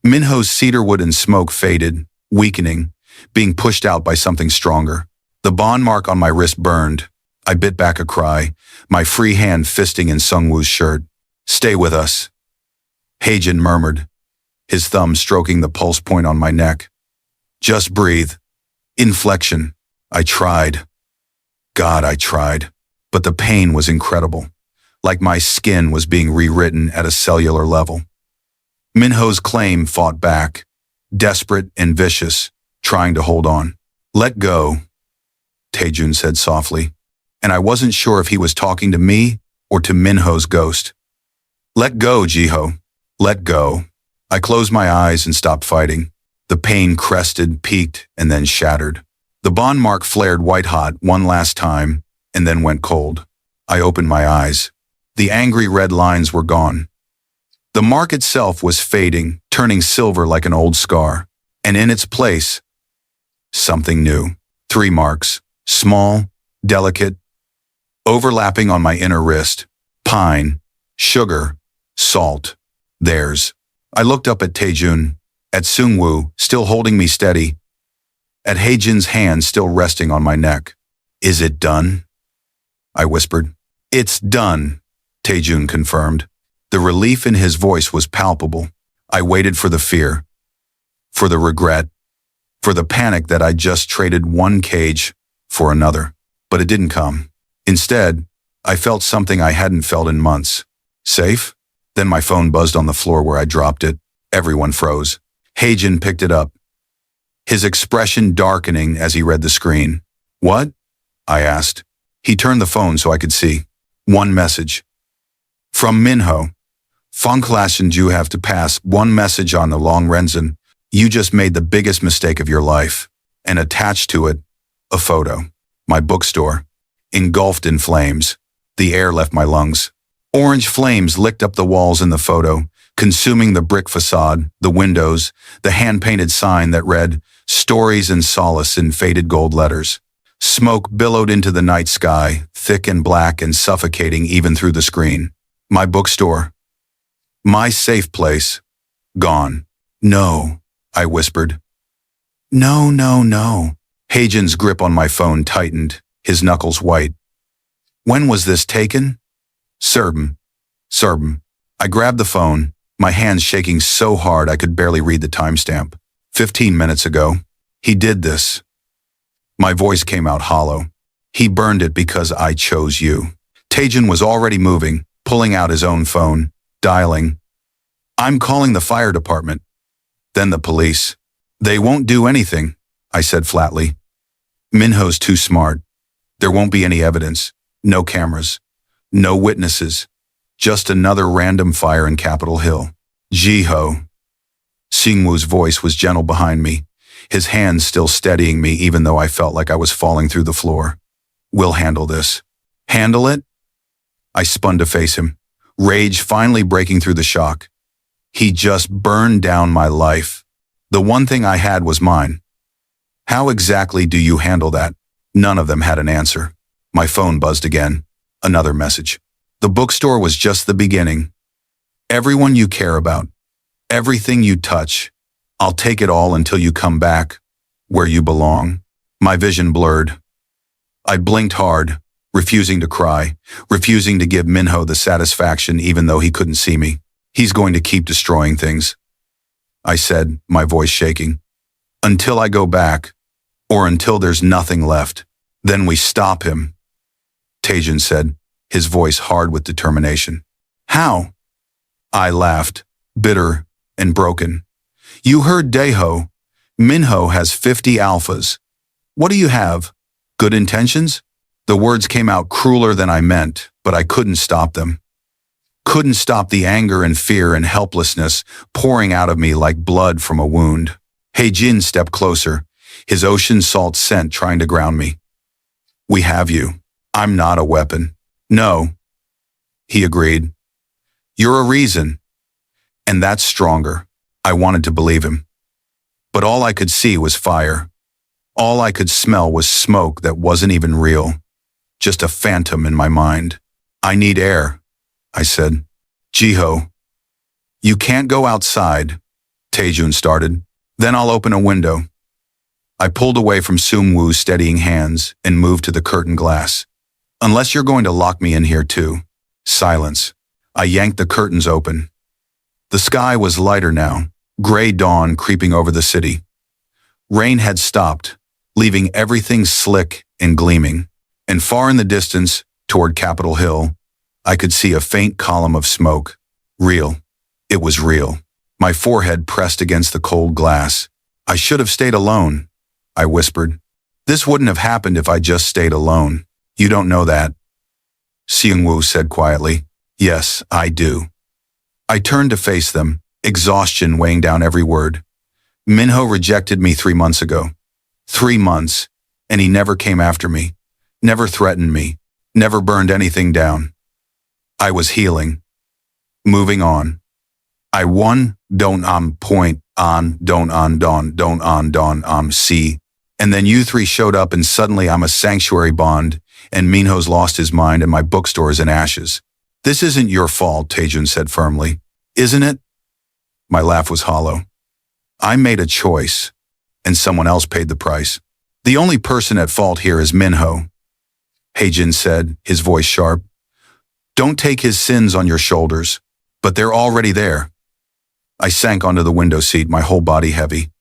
Minho's cedarwood and smoke faded, weakening, being pushed out by something stronger. The bond mark on my wrist burned. I bit back a cry, my free hand fisting in Seungwoo's shirt. Stay with us, Haejin murmured, his thumb stroking the pulse point on my neck. Just breathe. Inflection. I tried. God, I tried. But the pain was incredible, like my skin was being rewritten at a cellular level. Minho's claim fought back, desperate and vicious, trying to hold on. Let go, Taejun said softly, and I wasn't sure if he was talking to me or to Minho's ghost. Let go, Jiho. Let go. I closed my eyes and stopped fighting. The pain crested, peaked, and then shattered. The bond mark flared white-hot one last time, and then went cold. I opened my eyes. The angry red lines were gone. The mark itself was fading, turning silver like an old scar. And in its place, something new. 3 marks, small, delicate, overlapping on my inner wrist. Pine, sugar, salt. Theirs. I looked up at Taejun, at Seungwoo, still holding me steady, at Haejin's hand still resting on my neck. Is it done? I whispered. It's done, Taejun confirmed. The relief in his voice was palpable. I waited for the fear, for the regret, for the panic that I just traded one cage for another. But it didn't come. Instead, I felt something I hadn't felt in months. Safe? Then my phone buzzed on the floor where I dropped it. Everyone froze. Haejin picked it up, his expression darkening as he read the screen. What? I asked. He turned the phone so I could see. One message. From Minho. Fongklassen, you have to pass one message on the long Renzen. You just made the biggest mistake of your life. And attached to it, a photo. My bookstore. Engulfed in flames. The air left my lungs. Orange flames licked up the walls in the photo, consuming the brick facade, the windows, the hand-painted sign that read, Stories and Solace in faded gold letters. Smoke billowed into the night sky, thick and black and suffocating even through the screen. My bookstore. My safe place. Gone. No, I whispered. No, no, no. Haejin's grip on my phone tightened, his knuckles white. When was this taken? Certain. I grabbed the phone, my hands shaking so hard I could barely read the timestamp. 15 minutes ago. He did this. My voice came out hollow. He burned it because I chose you. Taejun was already moving, pulling out his own phone, dialing. I'm calling the fire department. Then the police. They won't do anything, I said flatly. Minho's too smart. There won't be any evidence. No cameras. No witnesses. Just another random fire in Capitol Hill. Jiho. Seungwoo's voice was gentle behind me, his hands still steadying me even though I felt like I was falling through the floor. We'll handle this. Handle it? I spun to face him, rage finally breaking through the shock. He just burned down my life. The one thing I had was mine. How exactly do you handle that? None of them had an answer. My phone buzzed again. Another message. The bookstore was just the beginning. Everyone you care about, everything you touch, I'll take it all until you come back, where you belong. My vision blurred. I blinked hard, refusing to cry, refusing to give Minho the satisfaction even though he couldn't see me. He's going to keep destroying things, I said, my voice shaking. Until I go back, or until there's nothing left. Then we stop him, Taejun said, his voice hard with determination. How? I laughed, bitter and broken. You heard Daeho. Minho has 50 alphas. What do you have? Good intentions? The words came out crueler than I meant, but I couldn't stop them. Couldn't stop the anger and fear and helplessness pouring out of me like blood from a wound. Haejin stepped closer, his ocean salt scent trying to ground me. We have you. I'm not a weapon. No, he agreed. You're a reason. And that's stronger. I wanted to believe him. But all I could see was fire. All I could smell was smoke that wasn't even real. Just a phantom in my mind. I need air, I said. Jiho. You can't go outside, Taejun started. Then I'll open a window. I pulled away from Seungwoo's steadying hands and moved to the curtained glass. Unless you're going to lock me in here too. Silence. I yanked the curtains open. The sky was lighter now, gray dawn creeping over the city. Rain had stopped, leaving everything slick and gleaming. And far in the distance, toward Capitol Hill, I could see a faint column of smoke. Real. It was real. My forehead pressed against the cold glass. I should have stayed alone, I whispered. This wouldn't have happened if I just stayed alone. You don't know that, Seungwoo said quietly. Yes, I do. I turned to face them, exhaustion weighing down every word. Minho rejected me 3 months ago. 3 months, and he never came after me, never threatened me, never burned anything down. I was healing, moving on. I won, don't point on, don't on, see. And then you three showed up and suddenly I'm a sanctuary bond, and Minho's lost his mind and my bookstore is in ashes. This isn't your fault, Taejun said firmly. Isn't it? My laugh was hollow. I made a choice, and someone else paid the price. The only person at fault here is Minho, Haejin said, his voice sharp. Don't take his sins on your shoulders, but they're already there. I sank onto the window seat, my whole body heavy.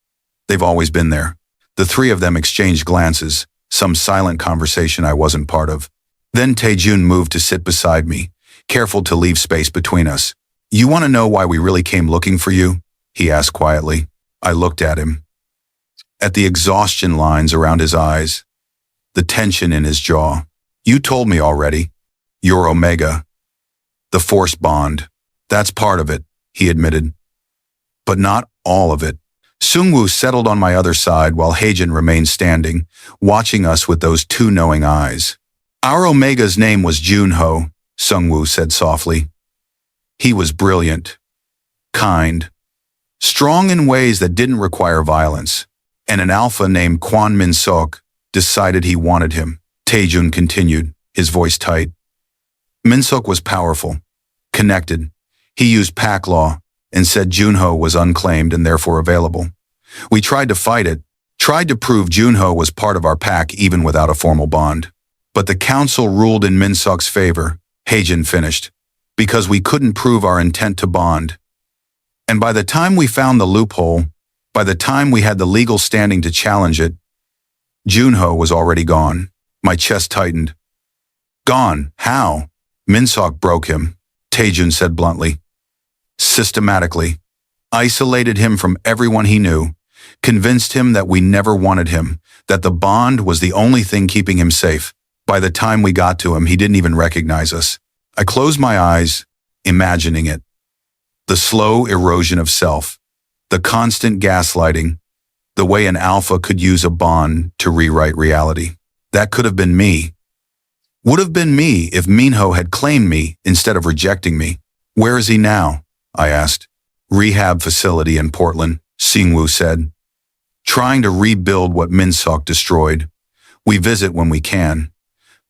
They've always been there. The three of them exchanged glances, some silent conversation I wasn't part of. Then Taejun moved to sit beside me, careful to leave space between us. You want to know why we really came looking for you? He asked quietly. I looked at him. At the exhaustion lines around his eyes, the tension in his jaw. You told me already. You're Omega. The force bond. That's part of it, he admitted. But not all of it. Seungwoo settled on my other side while Haejin remained standing, watching us with those two knowing eyes. Our Omega's name was Junho, Seungwoo said softly. He was brilliant, kind, strong in ways that didn't require violence, and an alpha named Kwon Min-sok decided he wanted him. Taejun continued, his voice tight. Min-sok was powerful, connected. He used pack law and said Junho was unclaimed and therefore available. We tried to fight it, tried to prove Junho was part of our pack even without a formal bond. But the council ruled in Min-sok's favor, Haejin finished, because we couldn't prove our intent to bond. And by the time we found the loophole, by the time we had the legal standing to challenge it, Junho was already gone. My chest tightened. Gone? How? Min-sok broke him, Taejun said bluntly. Systematically. Isolated him from everyone he knew. Convinced him that we never wanted him, that the bond was the only thing keeping him safe. By the time we got to him, he didn't even recognize us. I closed my eyes, imagining it. The slow erosion of self, the constant gaslighting, the way an alpha could use a bond to rewrite reality. That could have been me. Would have been me if Minho had claimed me instead of rejecting me. Where is he now? I asked. Rehab facility in Portland, Singwoo said. Trying to rebuild what Minsok destroyed. We visit when we can.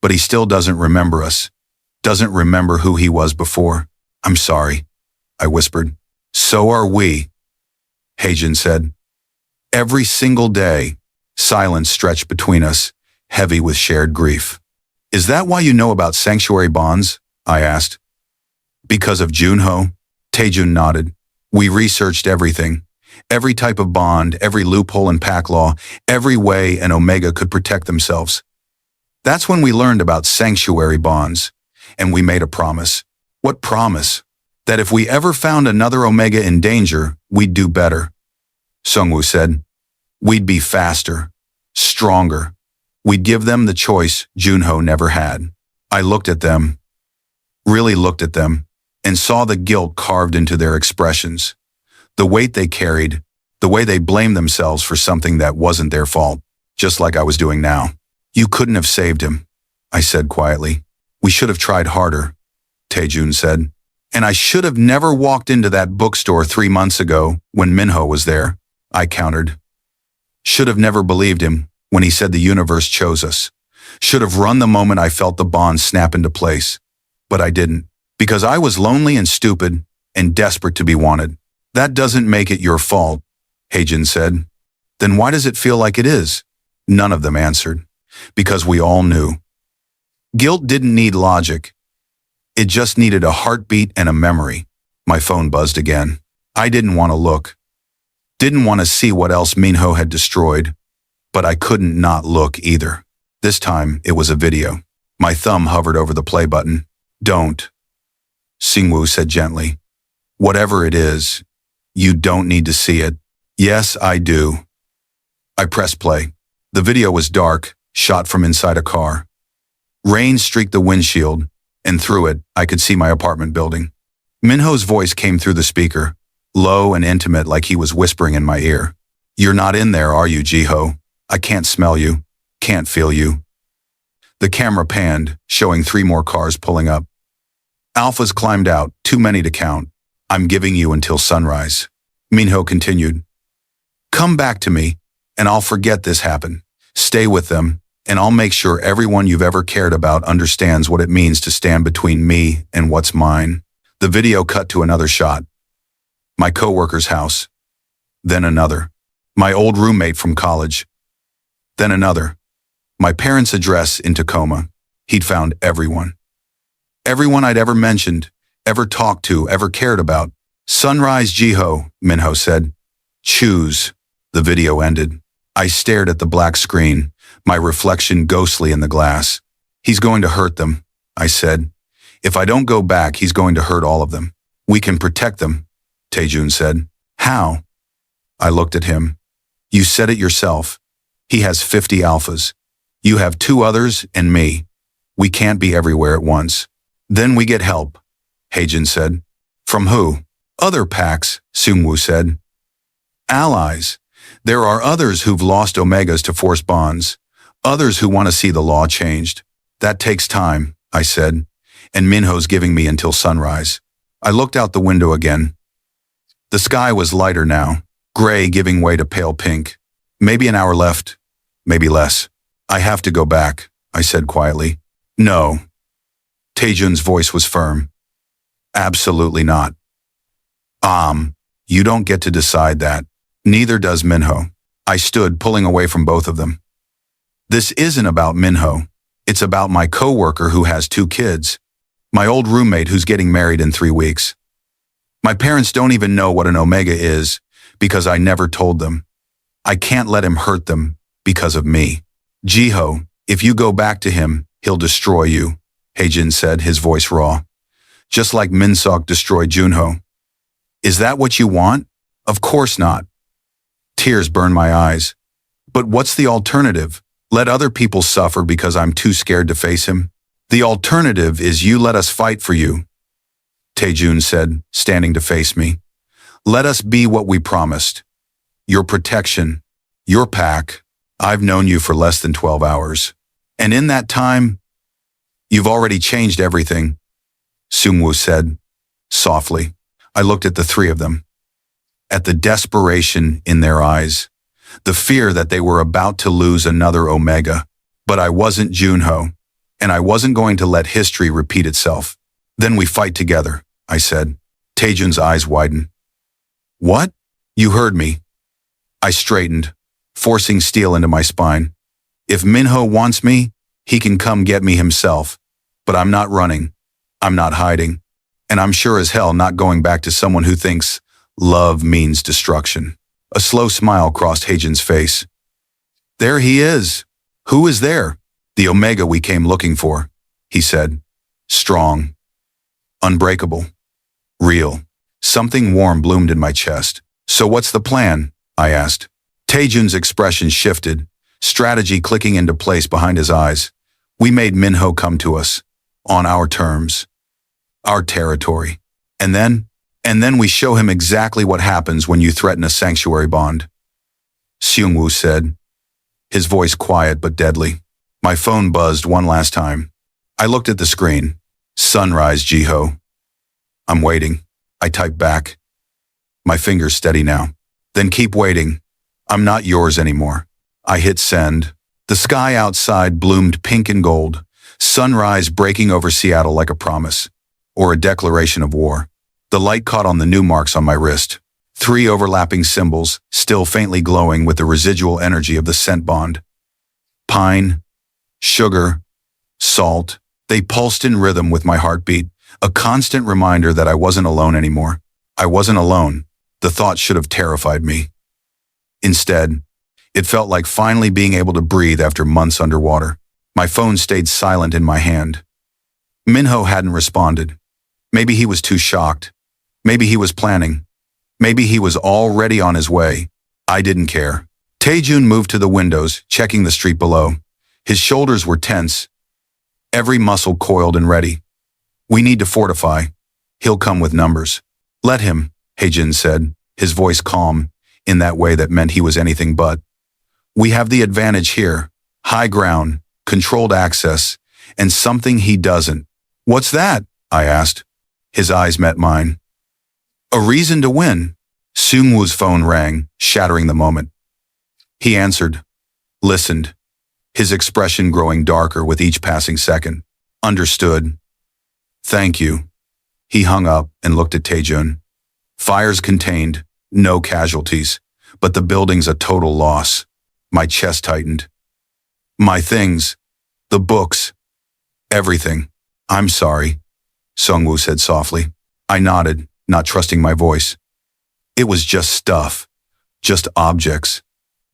But he still doesn't remember us. Doesn't remember who he was before. I'm sorry, I whispered. So are we, Heijin said. Every single day, silence stretched between us, heavy with shared grief. Is that why you know about sanctuary bonds? I asked. Because of Junho? Taejun nodded. We researched everything. Every type of bond, every loophole in pack law, every way an Omega could protect themselves. That's when we learned about sanctuary bonds. And we made a promise. What promise? That if we ever found another Omega in danger, we'd do better. Sungwoo said. We'd be faster, stronger. We'd give them the choice Junho never had. I looked at them, really looked at them, and saw the guilt carved into their expressions. The weight they carried, the way they blamed themselves for something that wasn't their fault, just like I was doing now. You couldn't have saved him, I said quietly. We should have tried harder, Taejun said. And I should have never walked into that bookstore 3 months ago when Minho was there, I countered. Should have never believed him when he said the universe chose us. Should have run the moment I felt the bond snap into place. But I didn't, because I was lonely and stupid and desperate to be wanted. That doesn't make it your fault, Heijin said. Then why does it feel like it is? None of them answered. Because we all knew. Guilt didn't need logic. It just needed a heartbeat and a memory. My phone buzzed again. I didn't want to look. Didn't want to see what else Minho had destroyed. But I couldn't not look either. This time, it was a video. My thumb hovered over the play button. Don't, Singwoo said gently. Whatever it is, you don't need to see it. Yes, I do. I pressed play. The video was dark, shot from inside a car. Rain streaked the windshield, and through it, I could see my apartment building. Minho's voice came through the speaker, low and intimate like he was whispering in my ear. You're not in there, are you, Jiho? I can't smell you, can't feel you. The camera panned, showing 3 more cars pulling up. Alphas climbed out, too many to count. I'm giving you until sunrise. Minho continued. Come back to me, and I'll forget this happened. Stay with them, and I'll make sure everyone you've ever cared about understands what it means to stand between me and what's mine. The video cut to another shot. My coworker's house. Then another. My old roommate from college. Then another. My parents' address in Tacoma. He'd found everyone. Everyone I'd ever mentioned, ever talked to, ever cared about. Sunrise Jiho, Minho said. Choose. The video ended. I stared at the black screen, my reflection ghostly in the glass. He's going to hurt them, I said. If I don't go back, he's going to hurt all of them. We can protect them, Taejun said. How? I looked at him. You said it yourself. He has 50 alphas. You have 2 others and me. We can't be everywhere at once. Then we get help, Heijin said. From who? Other packs, Sungwoo said. Allies. There are others who've lost Omegas to force bonds. Others who want to see the law changed. That takes time, I said. And Minho's giving me until sunrise. I looked out the window again. The sky was lighter now, gray giving way to pale pink. Maybe an hour left, maybe less. I have to go back, I said quietly. No. Taejun's voice was firm. Absolutely not. You don't get to decide that. Neither does Minho. I stood, pulling away from both of them. This isn't about Minho. It's about my coworker who has 2 kids. My old roommate who's getting married in 3 weeks. My parents don't even know what an Omega is because I never told them. I can't let him hurt them because of me. Jiho, if you go back to him, he'll destroy you, Heijin said, his voice raw. Just like Minsok destroyed Junho. Is that what you want? Of course not. Tears burned my eyes. But what's the alternative? Let other people suffer because I'm too scared to face him? The alternative is you let us fight for you, Taejun said, standing to face me. Let us be what we promised. Your protection, your pack. I've known you for less than 12 hours. And in that time, you've already changed everything, Seungwoo said, softly. I looked at the three of them. At the desperation in their eyes, the fear that they were about to lose another Omega. But I wasn't Junho, and I wasn't going to let history repeat itself. Then we fight together, I said. Taejun's eyes widened. What? You heard me. I straightened, forcing steel into my spine. If Minho wants me, he can come get me himself. But I'm not running. I'm not hiding. And I'm sure as hell not going back to someone who thinks love means destruction. A slow smile crossed Haejun's face. There he is. Who is there? The Omega we came looking for, he said. Strong. Unbreakable. Real. Something warm bloomed in my chest. So what's the plan? I asked. Taejun's expression shifted, strategy clicking into place behind his eyes. We made Minho come to us. On our terms. Our territory. And then we show him exactly what happens when you threaten a sanctuary bond. Seungwoo said, his voice quiet but deadly. My phone buzzed one last time. I looked at the screen. Sunrise, Jiho. I'm waiting. I typed back. My fingers steady now. Then keep waiting. I'm not yours anymore. I hit send. The sky outside bloomed pink and gold. Sunrise breaking over Seattle like a promise. Or a declaration of war. The light caught on the new marks on my wrist. 3 overlapping symbols, still faintly glowing with the residual energy of the scent bond. Pine, sugar, salt. They pulsed in rhythm with my heartbeat, a constant reminder that I wasn't alone anymore. I wasn't alone. The thought should have terrified me. Instead, it felt like finally being able to breathe after months underwater. My phone stayed silent in my hand. Minho hadn't responded. Maybe he was too shocked. Maybe he was planning. Maybe he was already on his way. I didn't care. Taejun moved to the windows, checking the street below. His shoulders were tense, every muscle coiled and ready. We need to fortify. He'll come with numbers. Let him, Haejun said, his voice calm, in that way that meant he was anything but. We have the advantage here. High ground, controlled access, and something he doesn't. What's that? I asked. His eyes met mine. A reason to win. Seungwoo's phone rang, shattering the moment. He answered, listened, his expression growing darker with each passing second. Understood. Thank you. He hung up and looked at Taejun. Fires contained, no casualties, but the building's a total loss. My chest tightened. My things, the books, everything. I'm sorry, Seungwoo said softly. I nodded, not trusting my voice. It was just stuff, just objects.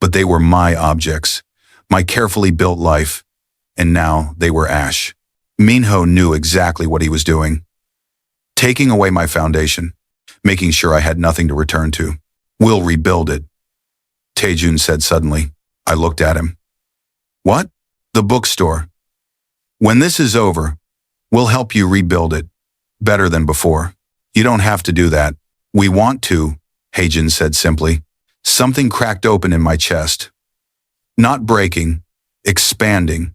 But they were my objects, my carefully built life, and now they were ash. Minho knew exactly what he was doing. Taking away my foundation, making sure I had nothing to return to. We'll rebuild it, Taejun said suddenly. I looked at him. What? The bookstore. When this is over, we'll help you rebuild it. Better than before. You don't have to do that. We want to, Haejun said simply. Something cracked open in my chest. Not breaking, expanding,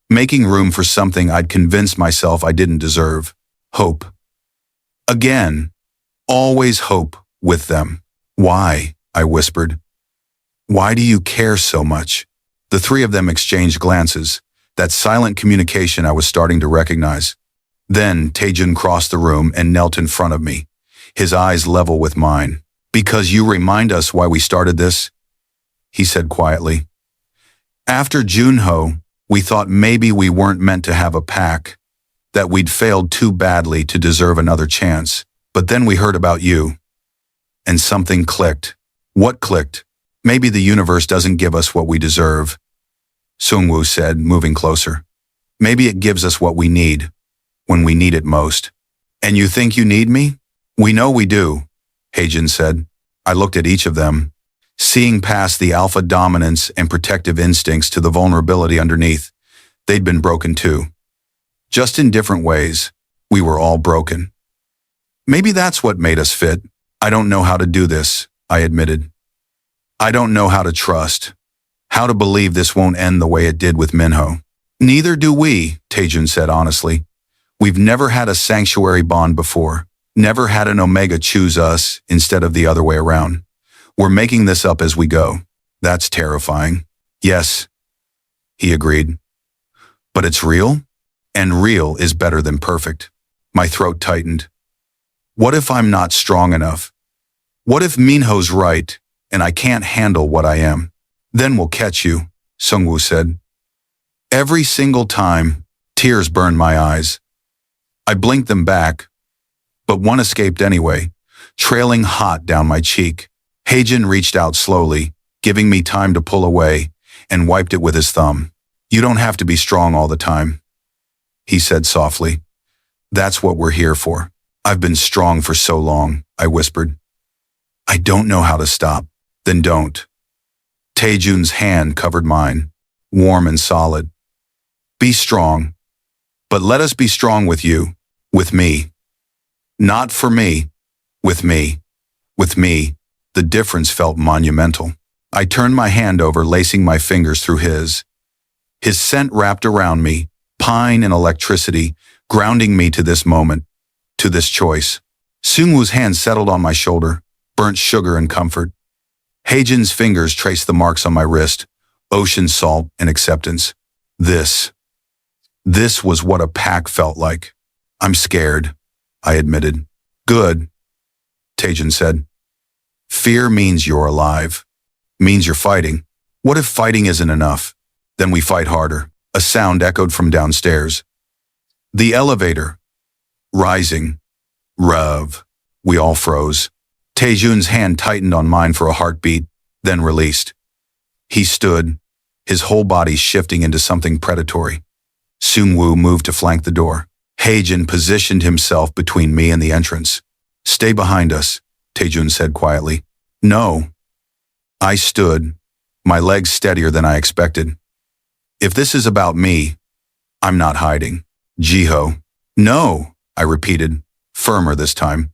making room for something I'd convinced myself I didn't deserve. Hope. Again, always hope with them. Why? I whispered. Why do you care so much? The three of them exchanged glances, that silent communication I was starting to recognize. Then Taejun crossed the room and knelt in front of me, his eyes level with mine. Because you remind us why we started this, he said quietly. After Junho, we thought maybe we weren't meant to have a pack, that we'd failed too badly to deserve another chance. But then we heard about you. And something clicked. What clicked? Maybe the universe doesn't give us what we deserve, Seungwoo said, moving closer. Maybe it gives us what we need, when we need it most. And you think you need me? We know we do, Haejun said. I looked at each of them, seeing past the alpha dominance and protective instincts to the vulnerability underneath. They'd been broken too. Just in different ways, we were all broken. Maybe that's what made us fit. I don't know how to do this, I admitted. I don't know how to trust, how to believe this won't end the way it did with Minho. Neither do we, Taejun said honestly. We've never had a sanctuary bond before, never had an Omega choose us instead of the other way around. We're making this up as we go. That's terrifying. Yes, he agreed. But it's real? And real is better than perfect. My throat tightened. What if I'm not strong enough? What if Minho's right and I can't handle what I am? Then we'll catch you, Sungwoo said. Every single time, tears burned my eyes. I blinked them back, but one escaped anyway, trailing hot down my cheek. Haejin reached out slowly, giving me time to pull away, and wiped it with his thumb. You don't have to be strong all the time, he said softly. That's what we're here for. I've been strong for so long, I whispered. I don't know how to stop. Then don't. Taejun's hand covered mine, warm and solid. Be strong, but let us be strong with you, with me. Not for me, with me, with me. The difference felt monumental. I turned my hand over, lacing my fingers through his. His scent wrapped around me, pine and electricity, grounding me to this moment, to this choice. Sungwoo's hand settled on my shoulder, burnt sugar and comfort. Haejin's fingers traced the marks on my wrist, ocean salt and acceptance. This was what a pack felt like. I'm scared, I admitted. Good, Taejun said. Fear means you're alive, means you're fighting. What if fighting isn't enough? Then we fight harder. A sound echoed from downstairs. The elevator. Rising. Rev. We all froze. Taejun's hand tightened on mine for a heartbeat, then released. He stood, his whole body shifting into something predatory. Sungwoo moved to flank the door. Haejin positioned himself between me and the entrance. Stay behind us, Taejun said quietly. No. I stood, my legs steadier than I expected. If this is about me, I'm not hiding. Jiho. No, I repeated, firmer this time.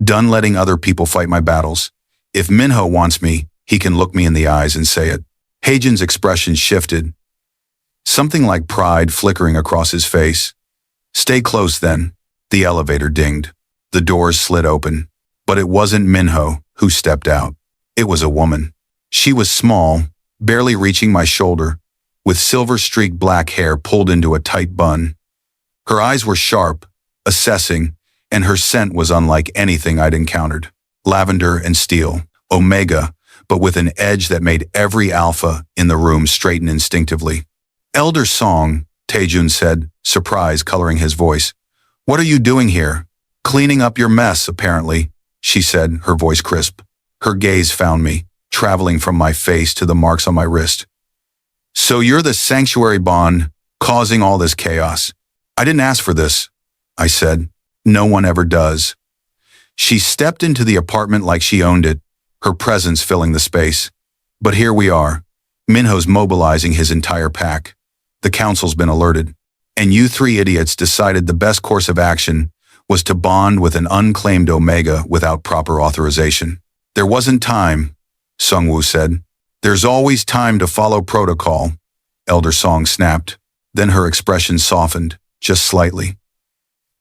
Done letting other people fight my battles. If Minho wants me, he can look me in the eyes and say it. Haejin's expression shifted, something like pride flickering across his face. Stay close then. The elevator dinged. The doors slid open. But it wasn't Minho who stepped out. It was a woman. She was small, barely reaching my shoulder, with silver-streaked black hair pulled into a tight bun. Her eyes were sharp, assessing, and her scent was unlike anything I'd encountered. Lavender and steel, Omega, but with an edge that made every alpha in the room straighten instinctively. Elder Song, Taejun said, surprise coloring his voice. What are you doing here? Cleaning up your mess, apparently, she said, her voice crisp. Her gaze found me, traveling from my face to the marks on my wrist. So you're the sanctuary bond, causing all this chaos. I didn't ask for this, I said. No one ever does. She stepped into the apartment like she owned it, her presence filling the space. But here we are. Minho's mobilizing his entire pack. The council's been alerted. And you three idiots decided the best course of action was to bond with an unclaimed Omega without proper authorization. There wasn't time, Sungwoo said. There's always time to follow protocol, Elder Song snapped. Then her expression softened, just slightly.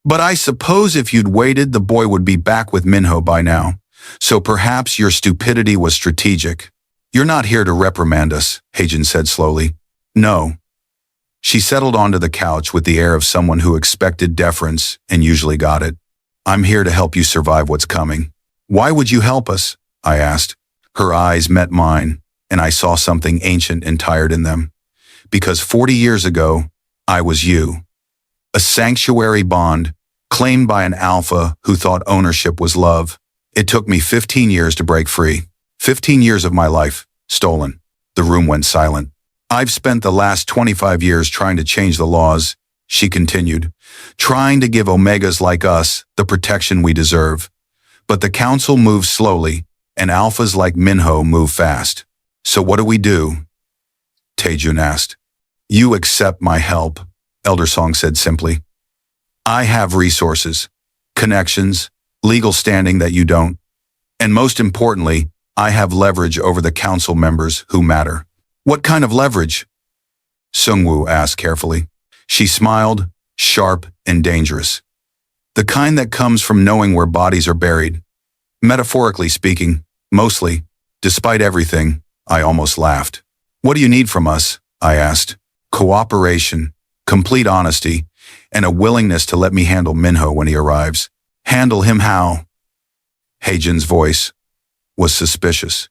But I suppose if you'd waited, the boy would be back with Minho by now. So perhaps your stupidity was strategic. You're not here to reprimand us, Haejin said slowly. No. She settled onto the couch with the air of someone who expected deference and usually got it. I'm here to help you survive what's coming. Why would you help us? I asked. Her eyes met mine, and I saw something ancient and tired in them. Because 40 years ago, I was you. A sanctuary bond, claimed by an alpha who thought ownership was love. It took me 15 years to break free. 15 years of my life, stolen. The room went silent. I've spent the last 25 years trying to change the laws, she continued, trying to give Omegas like us the protection we deserve. But the council moves slowly, and alphas like Minho move fast. So what do we do? Taejun asked. You accept my help, Elder Song said simply. I have resources, connections, legal standing that you don't. And most importantly, I have leverage over the council members who matter. What kind of leverage? Sungwoo asked carefully. She smiled, sharp and dangerous. The kind that comes from knowing where bodies are buried. Metaphorically speaking, mostly. Despite everything, I almost laughed. What do you need from us? I asked. Cooperation, complete honesty, and a willingness to let me handle Minho when he arrives. Handle him how? Haejin's voice was suspicious.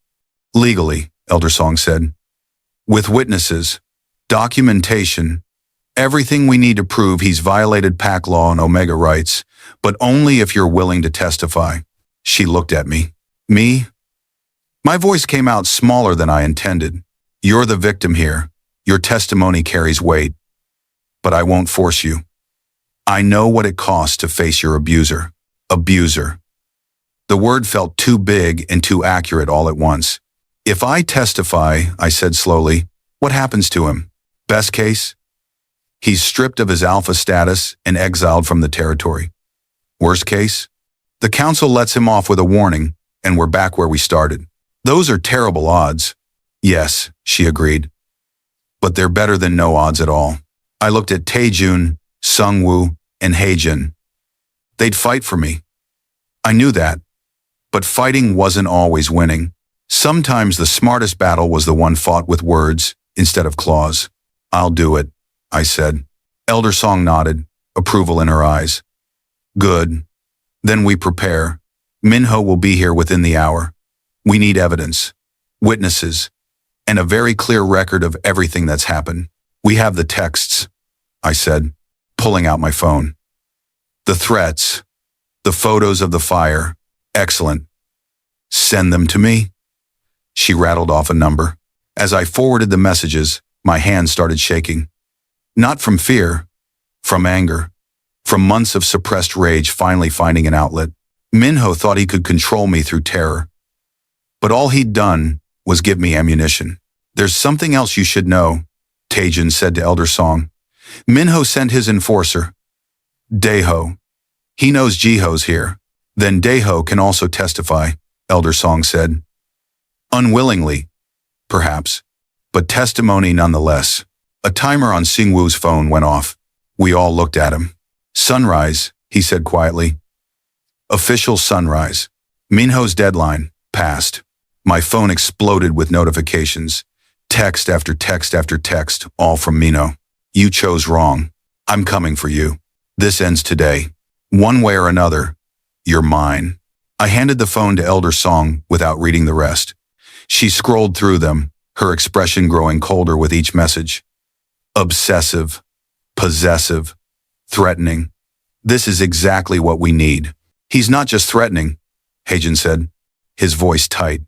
Legally, Elder Song said. With witnesses, documentation, everything we need to prove he's violated pack law and Omega rights, but only if you're willing to testify. She looked at me. Me? My voice came out smaller than I intended. You're the victim here. Your testimony carries weight. But I won't force you. I know what it costs to face your abuser. Abuser. The word felt too big and too accurate all at once. If I testify, I said slowly, what happens to him? Best case? He's stripped of his alpha status and exiled from the territory. Worst case? The council lets him off with a warning, and we're back where we started. Those are terrible odds. Yes, she agreed. But they're better than no odds at all. I looked at Taejun, Sungwoo, and Haejin. They'd fight for me. I knew that. But fighting wasn't always winning. Sometimes the smartest battle was the one fought with words instead of claws. I'll do it, I said. Elder Song nodded, approval in her eyes. Good. Then we prepare. Minho will be here within the hour. We need evidence, witnesses, and a very clear record of everything that's happened. We have the texts, I said, pulling out my phone. The threats, the photos of the fire. Excellent. Send them to me. She rattled off a number. As I forwarded the messages, my hands started shaking. Not from fear, from anger, from months of suppressed rage finally finding an outlet. Minho thought he could control me through terror. But all he'd done was give me ammunition. There's something else you should know, Taejun said to Elder Song. Minho sent his enforcer, Daeho. He knows Jiho's here. Then Daeho can also testify, Elder Song said. Unwillingly, perhaps, but testimony nonetheless. A timer on Sungwoo's phone went off. We all looked at him. Sunrise, he said quietly. Official sunrise. Minho's deadline passed. My phone exploded with notifications. Text after text after text, all from Minho. You chose wrong. I'm coming for you. This ends today. One way or another, you're mine. I handed the phone to Elder Song without reading the rest. She scrolled through them, her expression growing colder with each message. Obsessive, possessive, threatening. This is exactly what we need. He's not just threatening, Haejin said, his voice tight.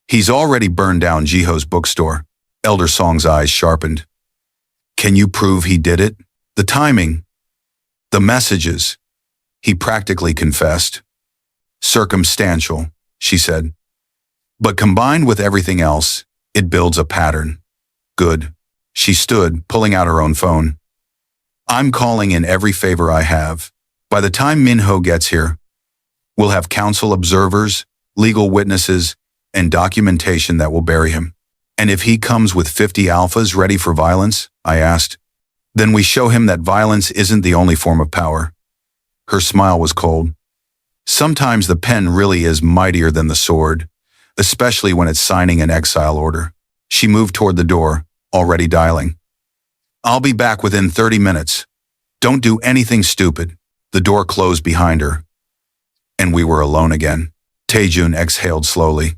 He's already burned down Jiho's bookstore. Elder Song's eyes sharpened. Can you prove he did it? The timing, the messages. He practically confessed. Circumstantial, she said. But combined with everything else, it builds a pattern. Good. She stood, pulling out her own phone. I'm calling in every favor I have. By the time Minho gets here, we'll have council observers, legal witnesses, and documentation that will bury him. And if he comes with 50 alphas ready for violence, I asked, then we show him that violence isn't the only form of power. Her smile was cold. Sometimes the pen really is mightier than the sword, especially when it's signing an exile order. She moved toward the door, already dialing. I'll be back within 30 minutes. Don't do anything stupid. The door closed behind her. And we were alone again. Taejun exhaled slowly.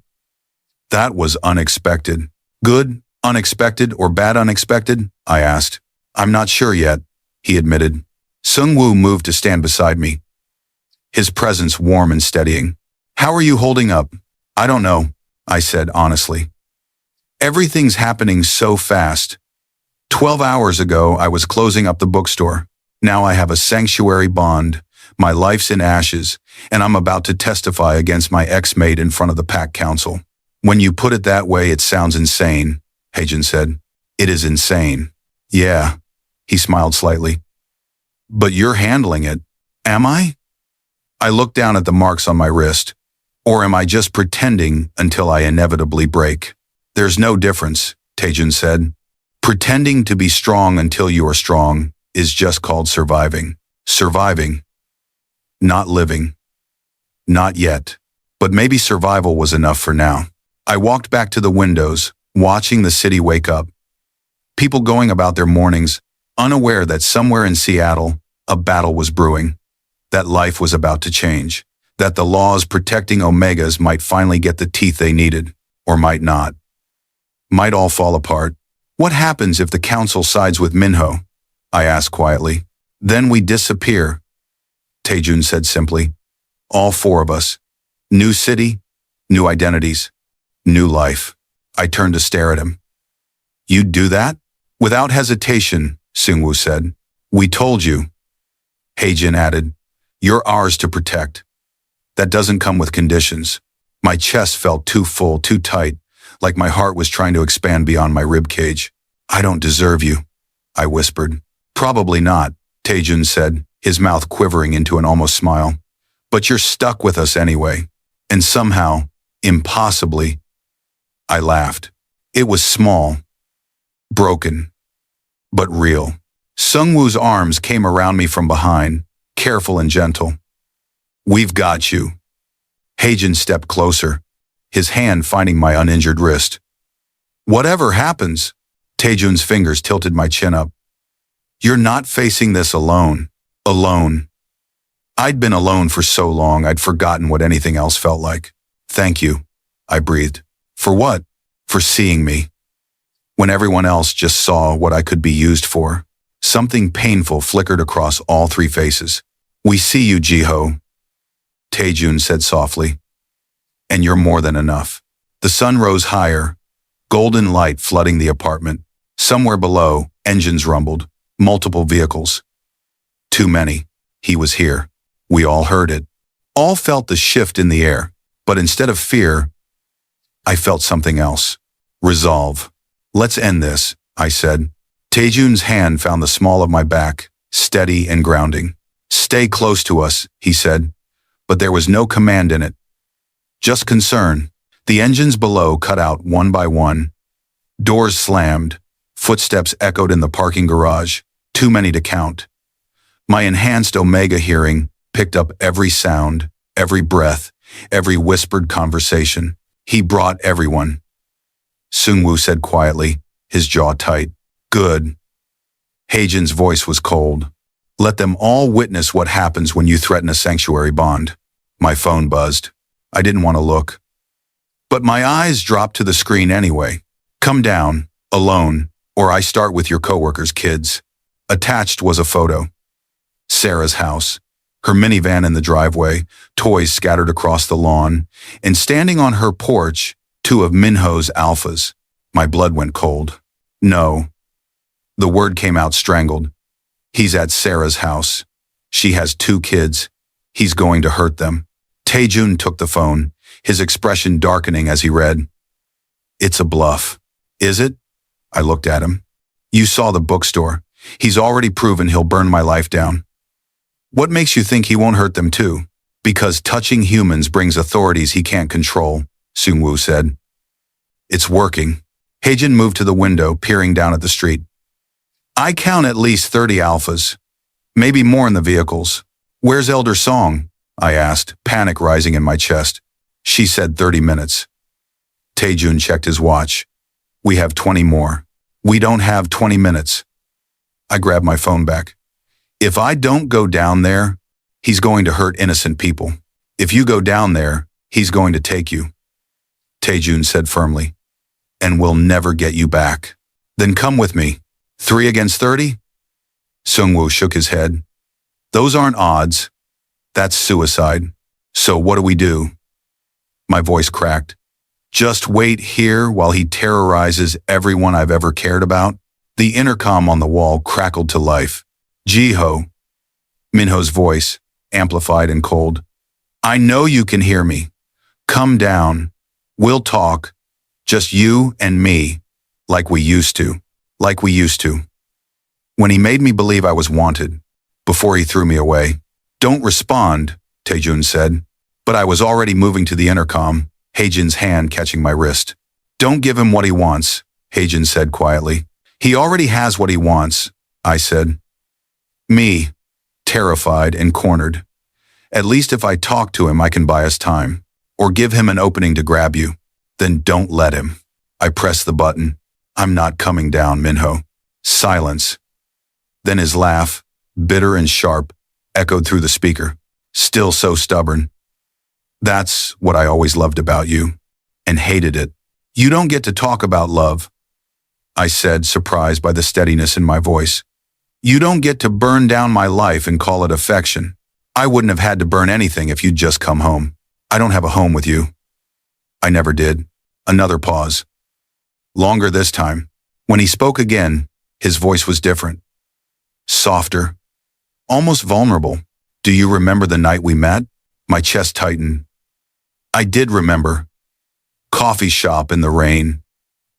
That was unexpected. Good, unexpected, or bad unexpected? I asked. I'm not sure yet, he admitted. Sungwoo moved to stand beside me, his presence warm and steadying. How are you holding up? I don't know, I said honestly. Everything's happening so fast. 12 hours ago, I was closing up the bookstore. Now I have a sanctuary bond. My life's in ashes, and I'm about to testify against my ex-mate in front of the pack council. When you put it that way, it sounds insane, Heijin said. It is insane. Yeah, he smiled slightly. But you're handling it. Am I? I looked down at the marks on my wrist. Or am I just pretending until I inevitably break? There's no difference, Taejun said. Pretending to be strong until you are strong is just called surviving. Surviving. Not living. Not yet. But maybe survival was enough for now. I walked back to the windows, watching the city wake up. People going about their mornings, unaware that somewhere in Seattle, a battle was brewing. That life was about to change. That the laws protecting Omegas might finally get the teeth they needed, or might not. Might all fall apart. What happens if the council sides with Minho? I asked quietly. Then we disappear, Taejun said simply. All four of us. New city, new identities, new life. I turned to stare at him. You'd do that? Without hesitation, Seungwoo said. We told you. Heijin added. You're ours to protect. That doesn't come with conditions. My chest felt too full, too tight, like my heart was trying to expand beyond my rib cage. I don't deserve you, I whispered. Probably not, Taejun said, his mouth quivering into an almost smile. But you're stuck with us anyway. And somehow, impossibly, I laughed. It was small, broken, but real. Seungwoo's arms came around me from behind, careful and gentle. We've got you. Heijin stepped closer, his hand finding my uninjured wrist. Whatever happens, Taejun's fingers tilted my chin up. You're not facing this alone. Alone. I'd been alone for so long I'd forgotten what anything else felt like. Thank you, I breathed. For what? For seeing me. When everyone else just saw what I could be used for. Something painful flickered across all three faces. We see you, Jiho, Taejun said softly. And you're more than enough. The sun rose higher, golden light flooding the apartment. Somewhere below, engines rumbled, multiple vehicles. Too many. He was here. We all heard it. All felt the shift in the air, but instead of fear, I felt something else. Resolve. Let's end this, I said. Taejun's hand found the small of my back, steady and grounding. Stay close to us, he said, but there was no command in it. Just concern. The engines below cut out one by one. Doors slammed. Footsteps echoed in the parking garage, too many to count. My enhanced Omega hearing picked up every sound, every breath, every whispered conversation. He brought everyone. Seungwoo said quietly, his jaw tight. Good. Heijin's voice was cold. Let them all witness what happens when you threaten a sanctuary bond. My phone buzzed. I didn't want to look. But my eyes dropped to the screen anyway. Come down, alone, or I start with your coworkers' kids. Attached was a photo. Sarah's house. Her minivan in the driveway, toys scattered across the lawn, and standing on her porch, two of Minho's alphas. My blood went cold. No. The word came out strangled. He's at Sarah's house. She has 2 kids. He's going to hurt them. Taejun took the phone, his expression darkening as he read. It's a bluff. Is it? I looked at him. You saw the bookstore. He's already proven he'll burn my life down. What makes you think he won't hurt them too? Because touching humans brings authorities he can't control, Seungwoo said. It's working. Heijin moved to the window, peering down at the street. I count at least 30 alphas. Maybe more in the vehicles. Where's Elder Song? I asked, panic rising in my chest. She said 30 minutes. Taejun checked his watch. We have 20 more. We don't have 20 minutes. I grabbed my phone back. If I don't go down there, he's going to hurt innocent people. If you go down there, he's going to take you. Taejun said firmly. And we'll never get you back. Then come with me. 3 against 30? Seungwoo shook his head. Those aren't odds. That's suicide. So what do we do? My voice cracked. Just wait here while he terrorizes everyone I've ever cared about? The intercom on the wall crackled to life. Jiho. Minho's voice. amplified and cold. I know you can hear me. Come down. We'll talk. Just you and me. Like we used to. Like we used to. When he made me believe I was wanted. Before he threw me away. Don't respond, Taejun said. But I was already moving to the intercom, Haejin's hand catching my wrist. Don't give him what he wants, Haejin said quietly. He already has what he wants, I said. Me, terrified and cornered. At least if I talk to him, I can buy us time. Or give him an opening to grab you. Then don't let him. I pressed the button. I'm not coming down, Minho. Silence. Then his laugh, bitter and sharp, echoed through the speaker. Still so stubborn. That's what I always loved about you. And hated it. You don't get to talk about love, I said, surprised by the steadiness in my voice. You don't get to burn down my life and call it affection. I wouldn't have had to burn anything if you'd just come home. I don't have a home with you. I never did. Another pause. Longer this time. When he spoke again, his voice was different. Softer. Almost vulnerable. Do you remember the night we met? My chest tightened. I did remember. Coffee shop in the rain.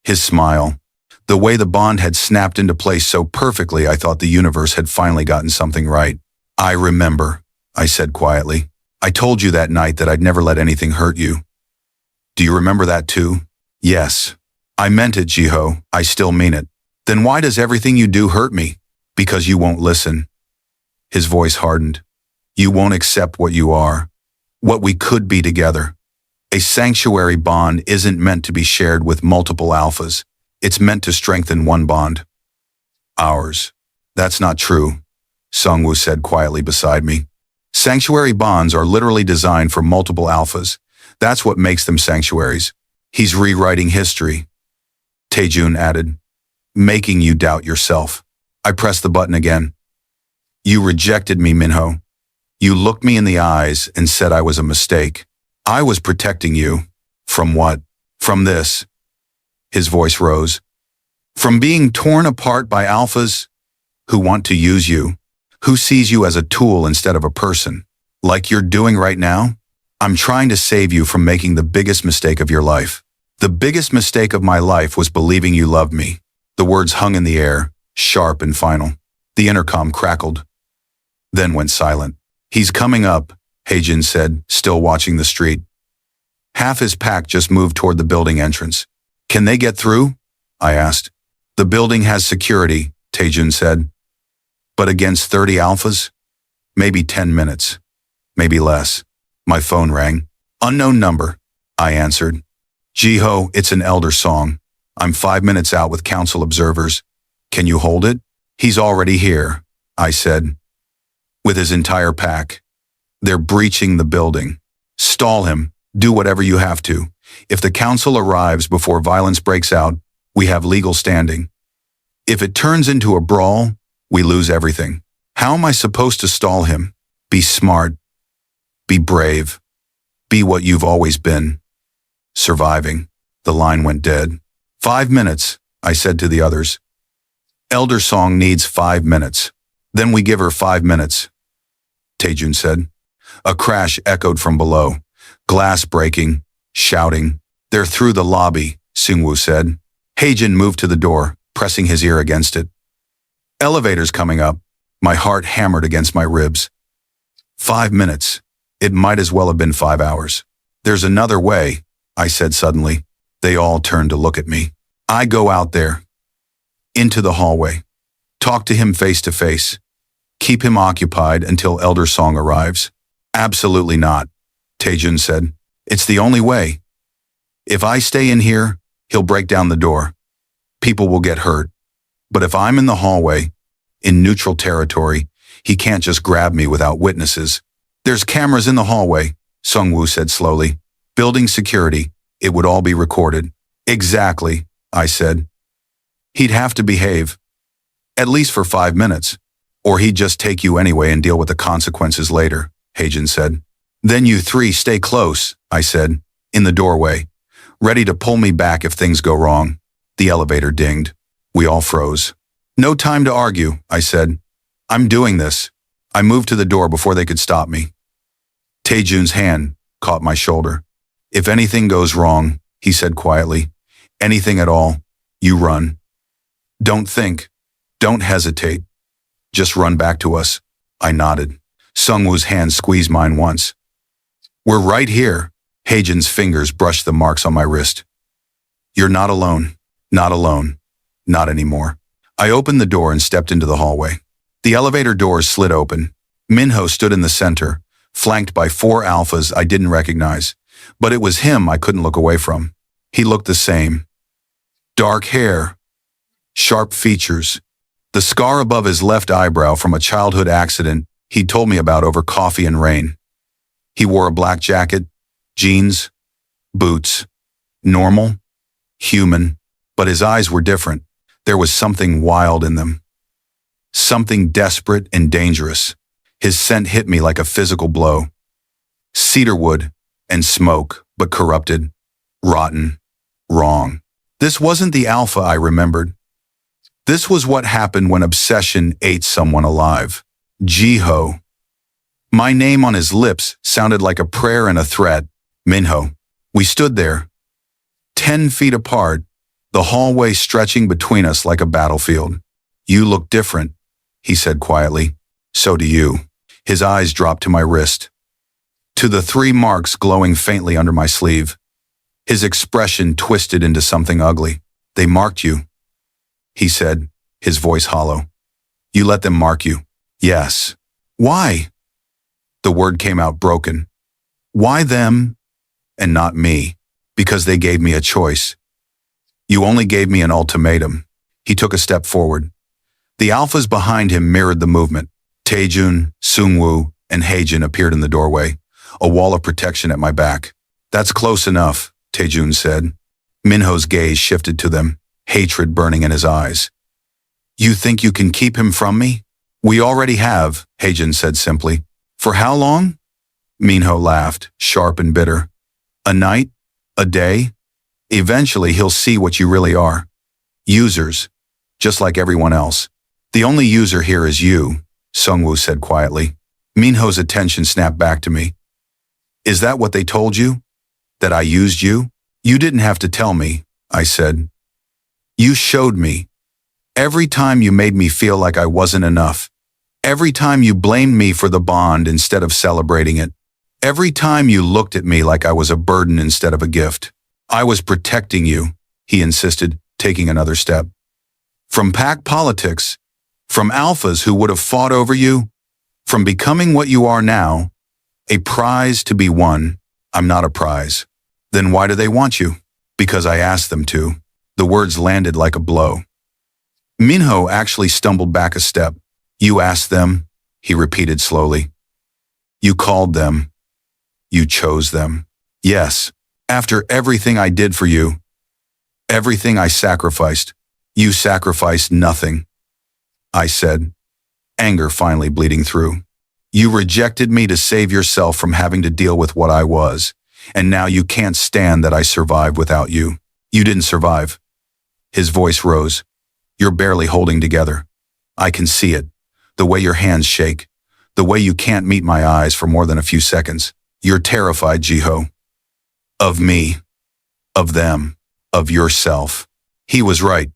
His smile. The way the bond had snapped into place so perfectly, I thought the universe had finally gotten something right. I remember, I said quietly. I told you that night that I'd never let anything hurt you. Do you remember that too? Yes. I meant it, Jiho. I still mean it. Then why does everything you do hurt me? Because you won't listen. His voice hardened. You won't accept what you are. What we could be together. A sanctuary bond isn't meant to be shared with multiple alphas. It's meant to strengthen one bond. Ours. That's not true, Sungwoo said quietly beside me. Sanctuary bonds are literally designed for multiple alphas. That's what makes them sanctuaries. He's rewriting history, Taejun added, making you doubt yourself. I pressed the button again. You rejected me, Minho. You looked me in the eyes and said I was a mistake. I was protecting you. From what? From this. His voice rose. From being torn apart by alphas who want to use you, who sees you as a tool instead of a person, like you're doing right now. I'm trying to save you from making the biggest mistake of your life. The biggest mistake of my life was believing you loved me. The words hung in the air, sharp and final. The intercom crackled, then went silent. He's coming up, Haejin said, still watching the street. Half his pack just moved toward the building entrance. Can they get through? I asked. The building has security, Taejun said. But against 30 alphas? Maybe 10 minutes. Maybe less. My phone rang. Unknown number, I answered. Jiho, it's an elder song. I'm 5 minutes out with council observers. Can you hold it? He's already here, I said. With his entire pack. They're breaching the building. Stall him. Do whatever you have to. If the council arrives before violence breaks out, we have legal standing. If it turns into a brawl, we lose everything. How am I supposed to stall him? Be smart. Be brave. Be what you've always been. Surviving. The line went dead. 5 minutes, I said to the others. Elder Song needs 5 minutes. Then we give her 5 minutes, Taejun said. A crash echoed from below. Glass breaking, shouting. They're through the lobby, Sungwoo said. Haejin moved to the door, pressing his ear against it. Elevator's coming up. My heart hammered against my ribs. 5 minutes. It might as well have been 5 hours. There's another way, I said suddenly. They all turned to look at me. I go out there. Into the hallway. Talk to him face to face. Keep him occupied until Elder Song arrives. Absolutely not, Taejun said. It's the only way. If I stay in here, he'll break down the door. People will get hurt. But if I'm in the hallway, in neutral territory, he can't just grab me without witnesses. There's cameras in the hallway, Sungwoo said slowly. Building security. It would all be recorded. Exactly, I said. He'd have to behave. At least for 5 minutes. Or he'd just take you anyway and deal with the consequences later, Haejin said. Then you three stay close, I said, in the doorway, ready to pull me back if things go wrong. The elevator dinged. We all froze. No time to argue, I said. I'm doing this. I moved to the door before they could stop me. Taejun's hand caught my shoulder. If anything goes wrong, he said quietly, anything at all, you run. Don't think. Don't hesitate. Just run back to us. I nodded. Sungwoo's hand squeezed mine once. We're right here. Haejun's fingers brushed the marks on my wrist. You're not alone. Not alone. Not anymore. I opened the door and stepped into the hallway. The elevator doors slid open. Minho stood in the center, flanked by 4 alphas I didn't recognize, but it was him I couldn't look away from. He looked the same. Dark hair, sharp features, the scar above his left eyebrow from a childhood accident he'd told me about over coffee and rain. He wore a black jacket, jeans, boots. Normal, human, but his eyes were different. There was something wild in them. Something desperate and dangerous. His scent hit me like a physical blow. Cedarwood and smoke, but corrupted, rotten, wrong. This wasn't the alpha I remembered. This was what happened when obsession ate someone alive. Jiho. My name on his lips sounded like a prayer and a threat. Minho. We stood there, 10 feet apart, the hallway stretching between us like a battlefield. You look different, he said quietly. So do you. His eyes dropped to my wrist, to the 3 marks glowing faintly under my sleeve. His expression twisted into something ugly. They marked you, he said, his voice hollow. You let them mark you? Yes. Why? The word came out broken. Why them and not me? Because they gave me a choice. You only gave me an ultimatum. He took a step forward. The alphas behind him mirrored the movement. Taejun, Sungwoo, and Haejun appeared in the doorway, a wall of protection at my back. That's close enough, Taejun said. Minho's gaze shifted to them, hatred burning in his eyes. You think you can keep him from me? We already have, Haejun said simply. For how long? Minho laughed, sharp and bitter. A night? A day? Eventually he'll see what you really are. Users, just like everyone else. The only user here is you, Sungwoo said quietly. Minho's attention snapped back to me. Is that what they told you? That I used you? You didn't have to tell me, I said. You showed me. Every time you made me feel like I wasn't enough. Every time you blamed me for the bond instead of celebrating it. Every time you looked at me like I was a burden instead of a gift. I was protecting you, he insisted, taking another step. From pack politics, from alphas who would have fought over you, from becoming what you are now, a prize to be won. I'm not a prize. Then why do they want you? Because I asked them to. The words landed like a blow. Minho actually stumbled back a step. You asked them, he repeated slowly. You called them. You chose them. Yes, after everything I did for you, everything I sacrificed, you sacrificed nothing, I said, anger finally bleeding through. You rejected me to save yourself from having to deal with what I was, and now you can't stand that I survived without you. You didn't survive. His voice rose. You're barely holding together. I can see it. The way your hands shake. The way you can't meet my eyes for more than a few seconds. You're terrified, Jiho. Of me. Of them. Of yourself. He was right.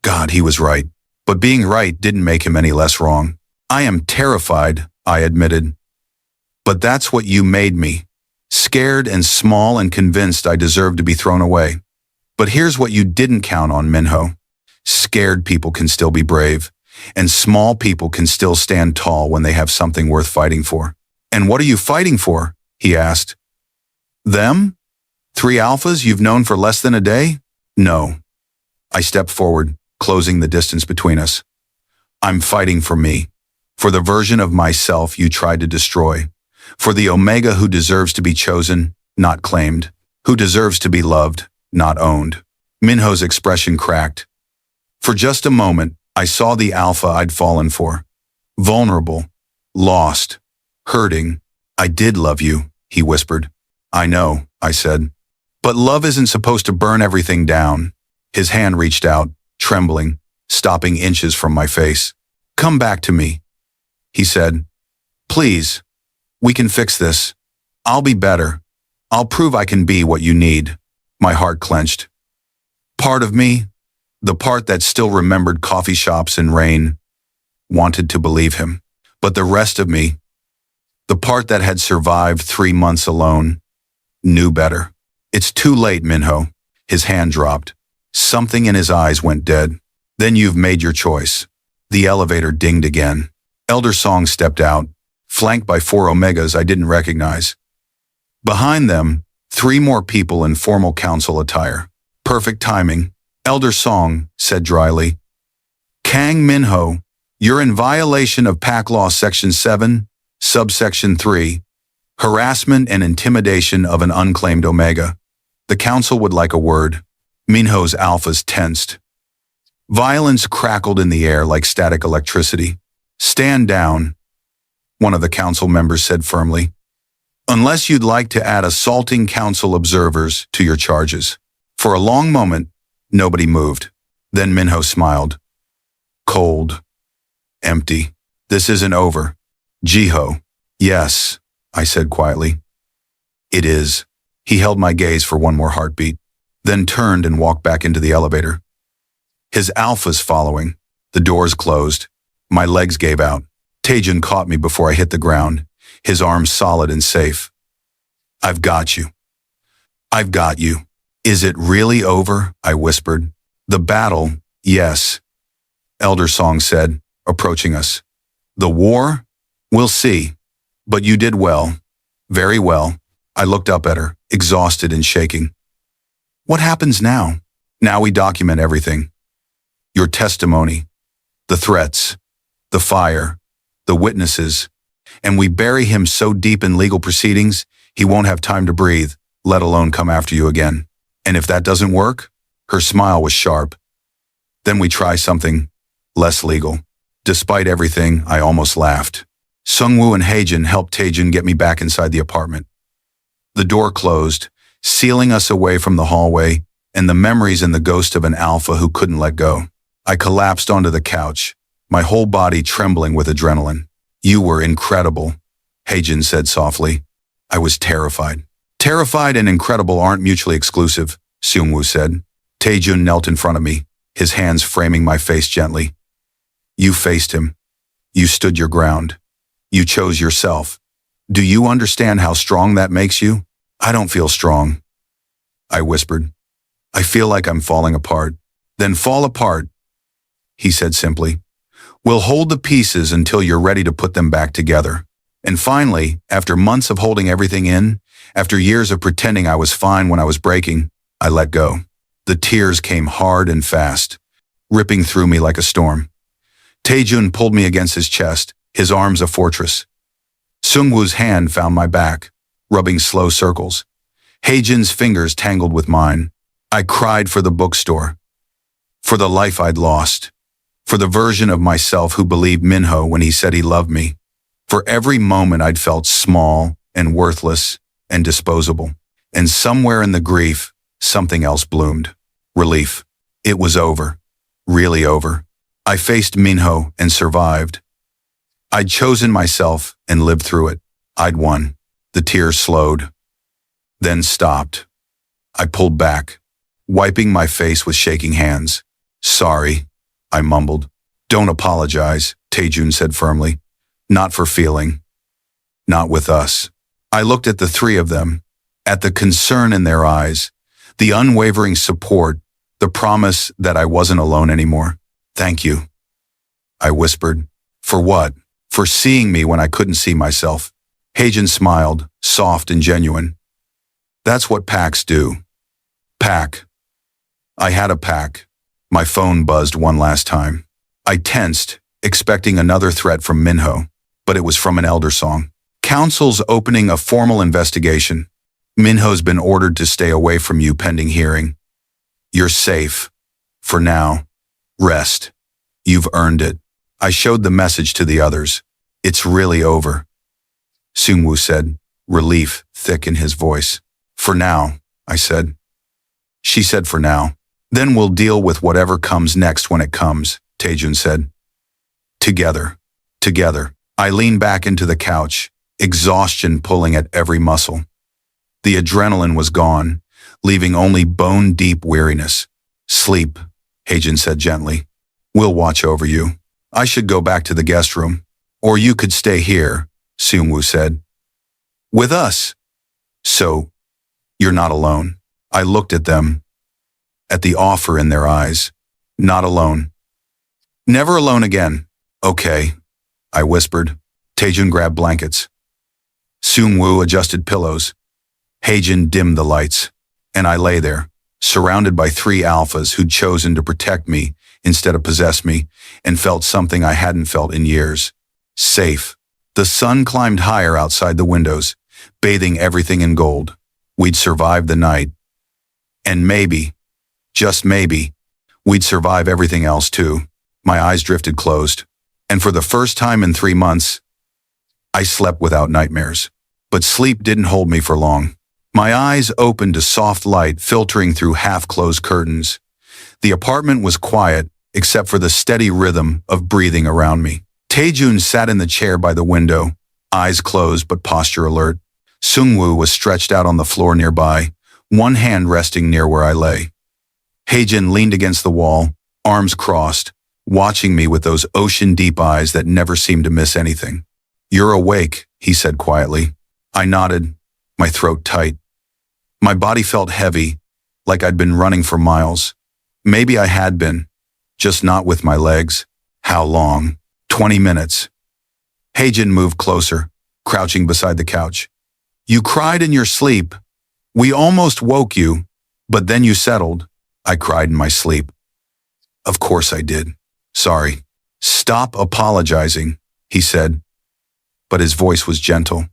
God, he was right. But being right didn't make him any less wrong. I am terrified, I admitted. But that's what you made me. Scared and small and convinced I deserved to be thrown away. But here's what you didn't count on, Minho. Scared people can still be brave, and small people can still stand tall when they have something worth fighting for. And what are you fighting for? He asked. Them? 3 alphas you've known for less than a day? No. I stepped forward, closing the distance between us. I'm fighting for me. For the version of myself you tried to destroy. For the Omega who deserves to be chosen, not claimed. Who deserves to be loved, not owned. Minho's expression cracked. For just a moment, I saw the alpha I'd fallen for. Vulnerable, lost, hurting. I did love you, he whispered. I know, I said. But love isn't supposed to burn everything down. His hand reached out, trembling, stopping inches from my face. Come back to me. He said, "Please, we can fix this. I'll be better. I'll prove I can be what you need." My heart clenched. Part of me, the part that still remembered coffee shops and rain, wanted to believe him. But the rest of me, the part that had survived 3 months alone, knew better. "It's too late, Minho." His hand dropped. Something in his eyes went dead. "Then you've made your choice." The elevator dinged again. Elder Song stepped out, flanked by 4 Omegas I didn't recognize. Behind them, 3 more people in formal council attire. "Perfect timing," Elder Song said dryly. "Kang Minho, you're in violation of Pack Law Section 7, Subsection 3, harassment and intimidation of an unclaimed Omega. The council would like a word." Minho's alphas tensed. Violence crackled in the air like static electricity. "Stand down," one of the council members said firmly. "Unless you'd like to add assaulting council observers to your charges." For a long moment, nobody moved. Then Minho smiled. "Cold. Empty. This isn't over." "Jiho." "Yes," I said quietly. "It is." He held my gaze for one more heartbeat, then turned and walked back into the elevator. His alphas following. The doors closed. My legs gave out. Taejun caught me before I hit the ground, his arms solid and safe. "I've got you. I've got you." "Is it really over?" I whispered. "The battle, yes," Elder Song said, approaching us. "The war? We'll see. But you did well. Very well." I looked up at her, exhausted and shaking. "What happens now?" "Now we document everything. Your testimony, the threats, the fire, the witnesses, and we bury him so deep in legal proceedings, he won't have time to breathe, let alone come after you again. And if that doesn't work," her smile was sharp, "then we try something less legal." Despite everything, I almost laughed. Sungwoo and Haejin helped Taejun get me back inside the apartment. The door closed, sealing us away from the hallway and the memories and the ghost of an alpha who couldn't let go. I collapsed onto the couch, my whole body trembling with adrenaline. "You were incredible," Haejin said softly. I was terrified. "Terrified and incredible aren't mutually exclusive," Sungwoo said. Taejun knelt in front of me, his hands framing my face gently. "You faced him. You stood your ground. You chose yourself. Do you understand how strong that makes you?" "I don't feel strong," I whispered. "I feel like I'm falling apart." "Then fall apart," he said simply. "We'll hold the pieces until you're ready to put them back together." And finally, after months of holding everything in, after years of pretending I was fine when I was breaking, I let go. The tears came hard and fast, ripping through me like a storm. Taejun pulled me against his chest, his arms a fortress. Sungwoo's hand found my back, rubbing slow circles. Haejin's fingers tangled with mine. I cried for the bookstore, for the life I'd lost, for the version of myself who believed Minho when he said he loved me, for every moment I'd felt small and worthless and disposable. And somewhere in the grief, something else bloomed. Relief. It was over. Really over. I faced Minho and survived. I'd chosen myself and lived through it. I'd won. The tears slowed, then stopped. I pulled back, wiping my face with shaking hands. "Sorry," I mumbled. "Don't apologize," Taejun said firmly. "Not for feeling. Not with us." I looked at the 3 of them, at the concern in their eyes, the unwavering support, the promise that I wasn't alone anymore. "Thank you," I whispered. "For what?" "For seeing me when I couldn't see myself." Haejin smiled, soft and genuine. "That's what packs do." Pack. I had a pack. My phone buzzed one last time. I tensed, expecting another threat from Minho, but it was from an Elder Song. "Council's opening a formal investigation. Minho's been ordered to stay away from you pending hearing. You're safe. For now. Rest. You've earned it." I showed the message to the others. "It's really over," Sungwoo said, relief thick in his voice. "For now," I said. She said, "For now. Then we'll deal with whatever comes next when it comes," Taejun said. Together. Together. I leaned back into the couch, exhaustion pulling at every muscle. The adrenaline was gone, leaving only bone-deep weariness. Sleep, Heijin said gently. We'll watch over you. I should go back to the guest room. Or you could stay here, Seungwoo said. With us? So, you're not alone. I looked at them, at the offer in their eyes. Not alone. Never alone again. Okay, I whispered. Taejun grabbed blankets. Seungwoo adjusted pillows. Heijin dimmed the lights, and I lay there, surrounded by 3 alphas who'd chosen to protect me instead of possess me, and felt something I hadn't felt in years. Safe. The sun climbed higher outside the windows, bathing everything in gold. We'd survived the night. And maybe, just maybe, we'd survive everything else too. My eyes drifted closed, and for the first time in 3 months, I slept without nightmares. But sleep didn't hold me for long. My eyes opened to soft light filtering through half-closed curtains. The apartment was quiet, except for the steady rhythm of breathing around me. Taejun sat in the chair by the window, eyes closed but posture alert. Seungwoo was stretched out on the floor nearby, one hand resting near where I lay. Heijin leaned against the wall, arms crossed, watching me with those ocean-deep eyes that never seemed to miss anything. You're awake, he said quietly. I nodded, my throat tight. My body felt heavy, like I'd been running for miles. Maybe I had been, just not with my legs. How long? 20 minutes. Heijin moved closer, crouching beside the couch. You cried in your sleep. We almost woke you, but then you settled. I cried in my sleep. Of course I did. Sorry. Stop apologizing, he said. But his voice was gentle.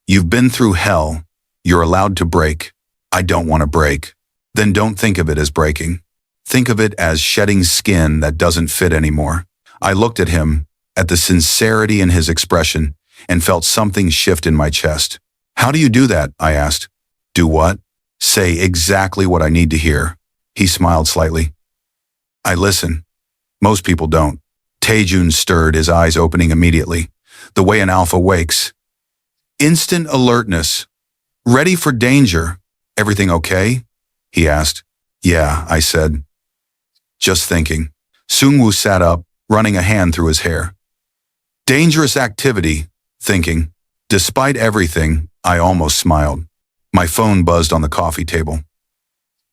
You've been through hell. You're allowed to break. I don't want to break. Then don't think of it as breaking. Think of it as shedding skin that doesn't fit anymore. I looked at him, at the sincerity in his expression, and felt something shift in my chest. How do you do that? I asked. Do what? Say exactly what I need to hear. He smiled slightly. I listen. Most people don't. Taejun stirred, his eyes opening immediately, the way an alpha wakes. Instant alertness. Ready for danger. Everything okay? He asked. Yeah, I said. Just thinking. Seungwoo sat up, running a hand through his hair. Dangerous activity, thinking. Despite everything, I almost smiled. My phone buzzed on the coffee table.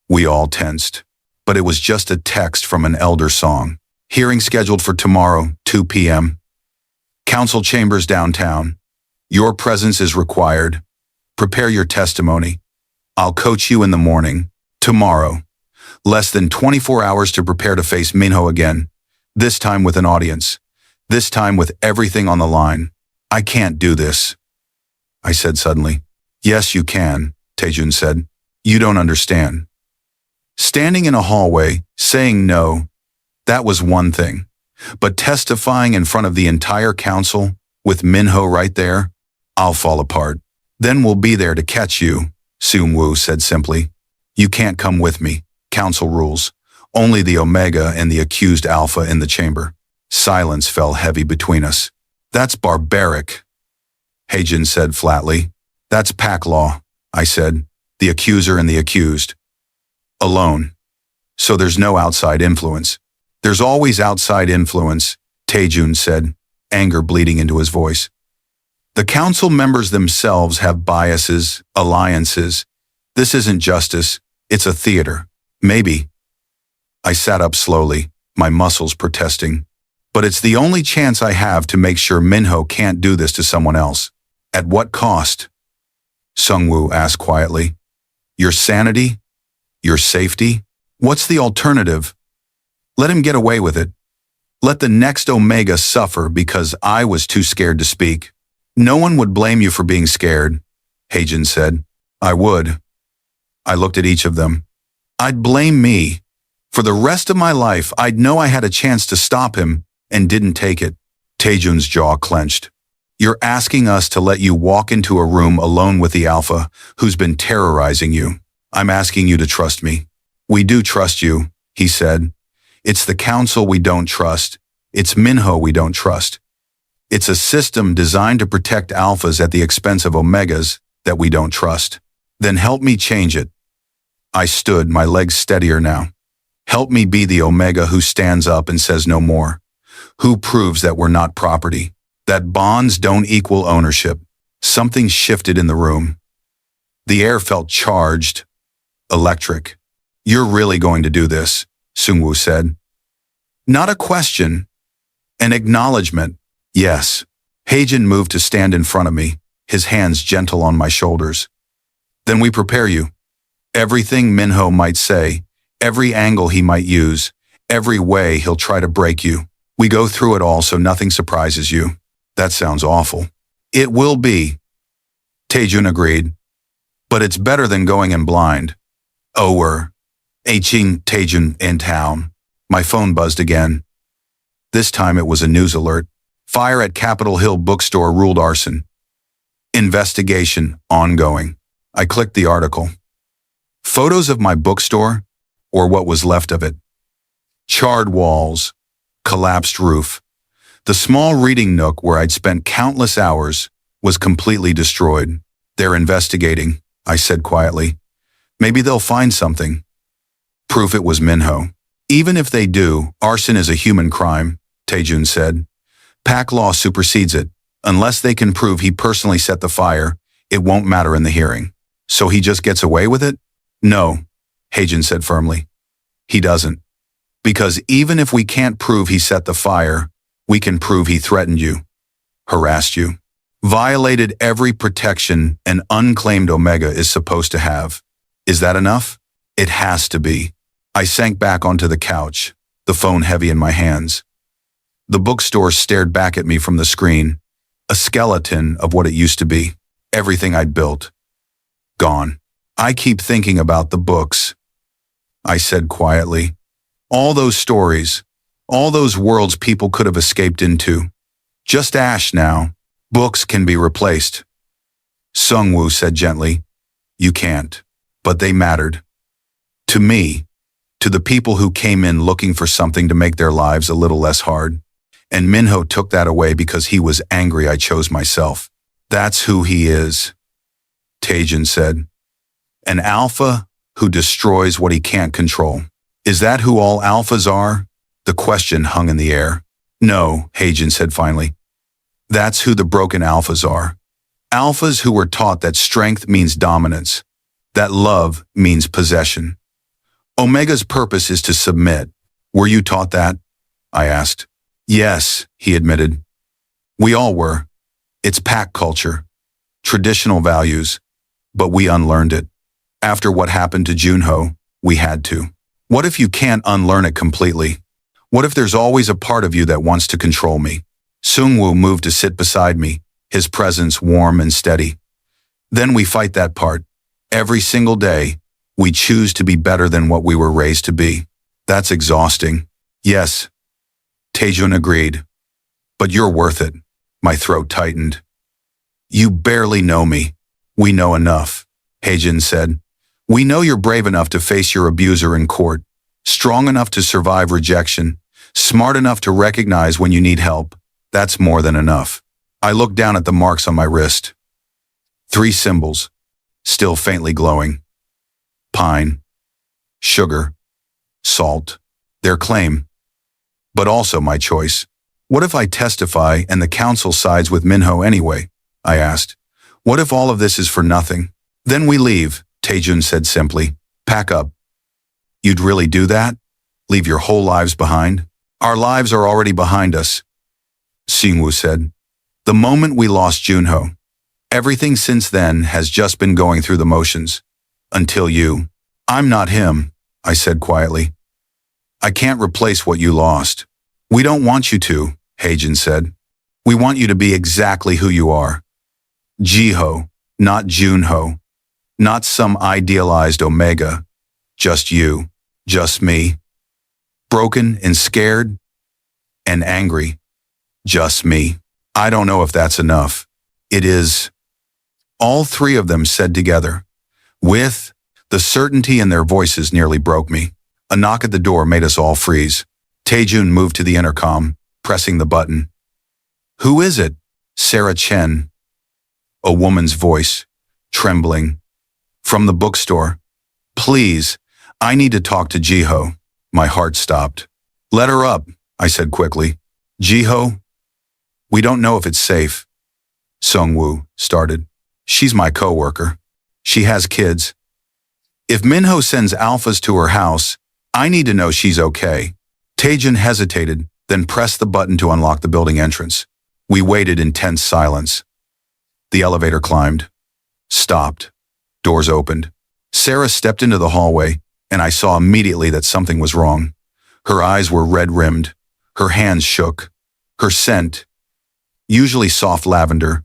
We all tensed. But it was just a text from an elder song. Hearing scheduled for tomorrow, 2 p.m. Council chambers downtown. Your presence is required. Prepare your testimony. I'll coach you in the morning. Tomorrow. Less than 24 hours to prepare to face Minho again. This time with an audience. This time with everything on the line. I can't do this, I said suddenly. Yes, you can, Taejun said. You don't understand. Standing in a hallway, saying no, that was one thing. But testifying in front of the entire council, with Minho right there, I'll fall apart. Then we'll be there to catch you, Seungwoo said simply. You can't come with me. Council rules. Only the Omega and the accused Alpha in the chamber. Silence fell heavy between us. That's barbaric, Heijin said flatly. That's pack law, I said. The accuser and the accused. Alone. So there's no outside influence. There's always outside influence, Taejun said, anger bleeding into his voice. The council members themselves have biases, alliances. This isn't justice, it's a theater. Maybe. I sat up slowly, my muscles protesting. But it's the only chance I have to make sure Minho can't do this to someone else. At what cost? Seungwoo asked quietly. Your sanity? Your safety? What's the alternative? Let him get away with it. Let the next Omega suffer because I was too scared to speak. No one would blame you for being scared, Heijin said. I would. I looked at each of them. I'd blame me. For the rest of my life, I'd know I had a chance to stop him and didn't take it. Taejun's jaw clenched. You're asking us to let you walk into a room alone with the Alpha who's been terrorizing you. I'm asking you to trust me. We do trust you, he said. It's the council we don't trust. It's Minho we don't trust. It's a system designed to protect alphas at the expense of omegas that we don't trust. Then help me change it. I stood, my legs steadier now. Help me be the omega who stands up and says no more. Who proves that we're not property, that bonds don't equal ownership. Something shifted in the room. The air felt charged, electric. You're really going to do this, Sungwoo said. Not a question, an acknowledgement. Yes. Heijin moved to stand in front of me, his hands gentle on my shoulders. Then we prepare you. Everything Minho might say, every angle he might use, every way he'll try to break you. We go through it all so nothing surprises you. That sounds awful. It will be. Taejun agreed. But it's better than going in blind. Oh, we're Taejun in town. My phone buzzed again. This time it was a news alert. Fire at Capitol Hill bookstore ruled arson. Investigation ongoing. I clicked the article. Photos of my bookstore, or what was left of it. Charred walls, collapsed roof. The small reading nook where I'd spent countless hours was completely destroyed. They're investigating, I said quietly. Maybe they'll find something. Proof it was Minho. Even if they do, arson is a human crime, Taejun said. Pack law supersedes it. Unless they can prove he personally set the fire, it won't matter in the hearing. So he just gets away with it? No, Heijin said firmly. He doesn't. Because even if we can't prove he set the fire, we can prove he threatened you, harassed you, violated every protection an unclaimed Omega is supposed to have. Is that enough? It has to be. I sank back onto the couch, the phone heavy in my hands. The bookstore stared back at me from the screen, a skeleton of what it used to be, everything I'd built. Gone. I keep thinking about the books, I said quietly. All those stories, all those worlds people could have escaped into. Just ash now. Books can be replaced. Sungwoo said gently, you can't. But they mattered. To me, to the people who came in looking for something to make their lives a little less hard. And Minho took that away because he was angry I chose myself. That's who he is, Taejun said. An alpha who destroys what he can't control. Is that who all alphas are? The question hung in the air. No, Heijin said finally. That's who the broken alphas are. Alphas who were taught that strength means dominance, that love means possession. Omega's purpose is to submit. Were you taught that? I asked. Yes, he admitted. We all were. It's pack culture, traditional values, but we unlearned it. After what happened to Junho, we had to. What if you can't unlearn it completely? What if there's always a part of you that wants to control me? Sungwoo moved to sit beside me, his presence warm and steady. Then we fight that part. Every single day, we choose to be better than what we were raised to be. That's exhausting. Yes, Taejun agreed. But you're worth it. My throat tightened. You barely know me. We know enough, Heijin said. We know you're brave enough to face your abuser in court, strong enough to survive rejection, smart enough to recognize when you need help. That's more than enough. I looked down at the marks on my wrist. 3 symbols, still faintly glowing. Pine, sugar, salt, their claim. But also my choice. What if I testify and the council sides with Minho anyway? I asked. What if all of this is for nothing? Then we leave, Taejun said simply. Pack up. You'd really do that? Leave your whole lives behind? Our lives are already behind us, Sungwoo said. The moment we lost Junho. Everything since then has just been going through the motions. Until you. I'm not him, I said quietly. I can't replace what you lost. We don't want you to, Heijin said. We want you to be exactly who you are. Jiho, not Junho. Not some idealized Omega. Just you. Just me. Broken and scared and angry. Just me. I don't know if that's enough. It is. All 3 of them said together. With the certainty in their voices nearly broke me. A knock at the door made us all freeze. Taejun moved to the intercom, pressing the button. Who is it? Sarah Chen. A woman's voice, trembling. From the bookstore. Please, I need to talk to Jiho. My heart stopped. Let her up, I said quickly. Jiho? We don't know if it's safe. Sungwoo started. She's my coworker. She has kids. If Minho sends alphas to her house, I need to know she's okay. Taejin hesitated, then pressed the button to unlock the building entrance. We waited in tense silence. The elevator climbed. Stopped. Doors opened. Sarah stepped into the hallway, and I saw immediately that something was wrong. Her eyes were red-rimmed. Her hands shook. Her scent, usually soft lavender,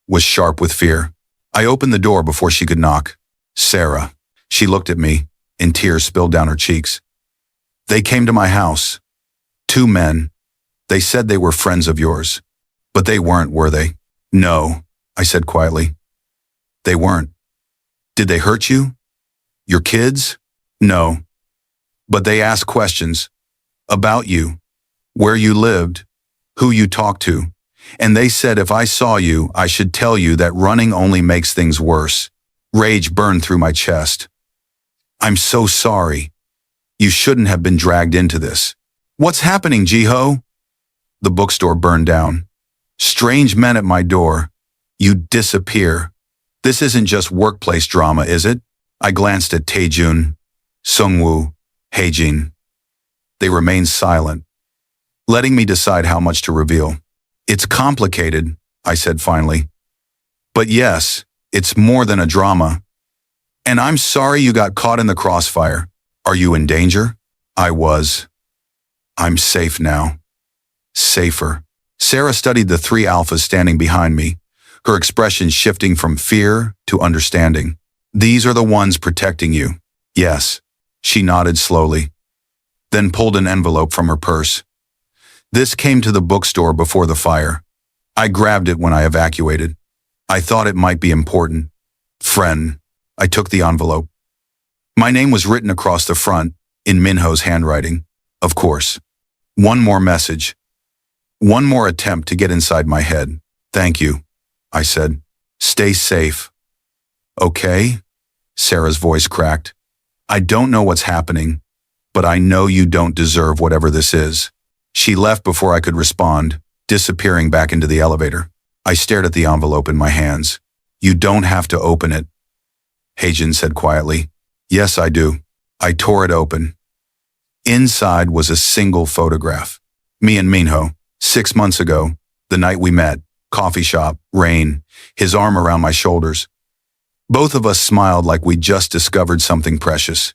was sharp with fear. I opened the door before she could knock. Sarah. She looked at me, and tears spilled down her cheeks. They came to my house. 2 men. They said they were friends of yours. But they weren't, were they? No, I said quietly. They weren't. Did they hurt you? Your kids? No. But they asked questions. About you. Where you lived. Who you talked to. And they said if I saw you, I should tell you that running only makes things worse. Rage burned through my chest. I'm so sorry. You shouldn't have been dragged into this. What's happening, Jiho? The bookstore burned down. Strange men at my door. You disappear. This isn't just workplace drama, is it? I glanced at Taejun, Sungwoo, Haejin. They remained silent, letting me decide how much to reveal. It's complicated, I said finally. But yes, it's more than a drama. And I'm sorry you got caught in the crossfire. Are you in danger? I was. I'm safe now. Safer. Sarah studied the 3 alphas standing behind me, her expression shifting from fear to understanding. These are the ones protecting you. Yes. She nodded slowly, then pulled an envelope from her purse. This came to the bookstore before the fire. I grabbed it when I evacuated. I thought it might be important. Friend. I took the envelope. My name was written across the front, in Minho's handwriting. Of course. One more message. One more attempt to get inside my head. Thank you, I said. Stay safe. Okay? Sarah's voice cracked. I don't know what's happening, but I know you don't deserve whatever this is. She left before I could respond, disappearing back into the elevator. I stared at the envelope in my hands. You don't have to open it, Haejin said quietly. Yes, I do. I tore it open. Inside was a single photograph. Me and Minho, 6 months ago, the night we met, coffee shop, rain, his arm around my shoulders. Both of us smiled like we'd just discovered something precious.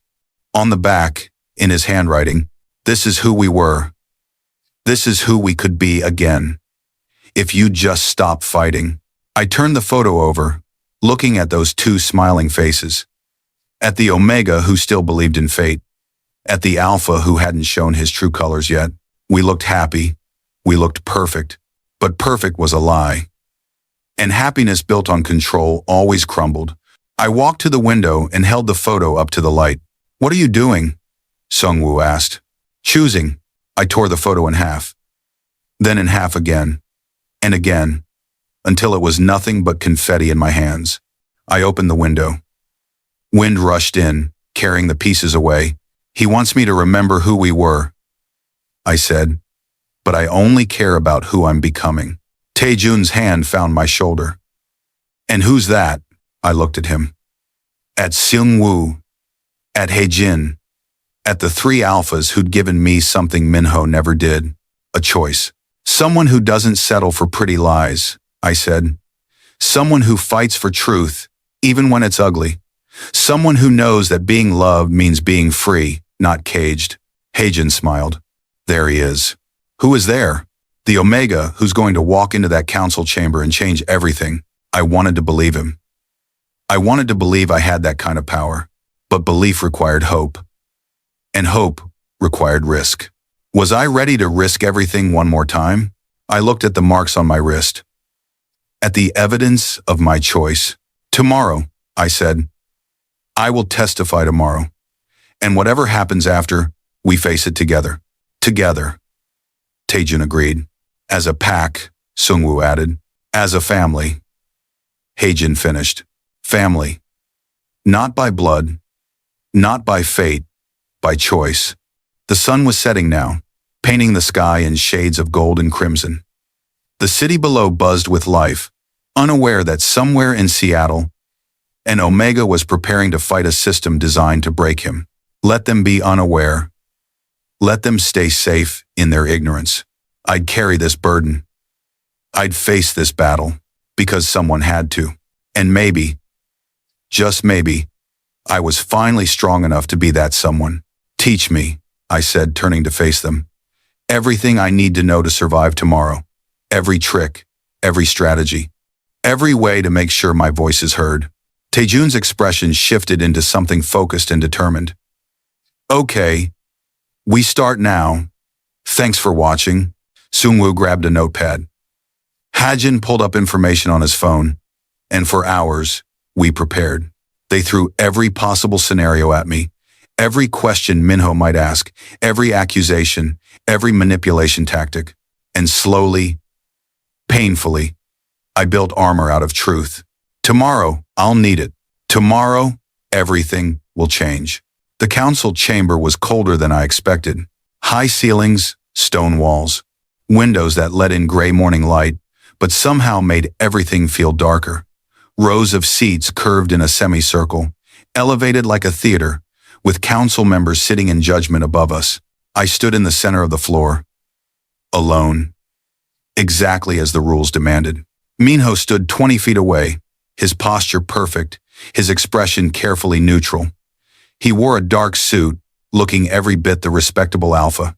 On the back, in his handwriting, this is who we were. This is who we could be again. If you just stop fighting. I turned the photo over, looking at those 2 smiling faces. At the Omega who still believed in fate. At the Alpha who hadn't shown his true colors yet. We looked happy. We looked perfect. But perfect was a lie. And happiness built on control always crumbled. I walked to the window and held the photo up to the light. What are you doing? Sungwoo asked. Choosing. I tore the photo in half. Then in half again. And again. Until it was nothing but confetti in my hands. I opened the window. Wind rushed in, carrying the pieces away. He wants me to remember who we were, I said, but I only care about who I'm becoming. Taejun's hand found my shoulder. And who's that? I looked at him. At Sungwoo. At Haejin. At the 3 alphas who'd given me something Minho never did. A choice. Someone who doesn't settle for pretty lies, I said. Someone who fights for truth, even when it's ugly. Someone who knows that being loved means being free, not caged. Haejin smiled. There he is. Who is there? The Omega who's going to walk into that council chamber and change everything. I wanted to believe him. I wanted to believe I had that kind of power. But belief required hope. And hope required risk. Was I ready to risk everything one more time? I looked at the marks on my wrist. At the evidence of my choice. Tomorrow, I said. I will testify tomorrow. And whatever happens after, we face it together. Together. Taejun agreed. As a pack, Sungwoo added. As a family. Heijin finished. Family. Not by blood, not by fate, by choice. The sun was setting now, painting the sky in shades of gold and crimson. The city below buzzed with life, unaware that somewhere in Seattle, an Omega was preparing to fight a system designed to break him. Let them be unaware. Let them stay safe in their ignorance. I'd carry this burden. I'd face this battle, because someone had to. And maybe, just maybe, I was finally strong enough to be that someone. Teach me, I said, turning to face them. Everything I need to know to survive tomorrow. Every trick, every strategy, every way to make sure my voice is heard. Taejun's expression shifted into something focused and determined. Okay, we start now. Thanks for watching. Sungwoo grabbed a notepad. Hajin pulled up information on his phone, and for hours, we prepared. They threw every possible scenario at me, every question Minho might ask, every accusation, every manipulation tactic. And slowly, painfully, I built armor out of truth. Tomorrow, I'll need it. Tomorrow, everything will change. The council chamber was colder than I expected. High ceilings, stone walls, windows that let in gray morning light, but somehow made everything feel darker. Rows of seats curved in a semicircle, elevated like a theater, with council members sitting in judgment above us. I stood in the center of the floor, alone, exactly as the rules demanded. Minho stood 20 feet away, his posture perfect, his expression carefully neutral. He wore a dark suit, looking every bit the respectable alpha.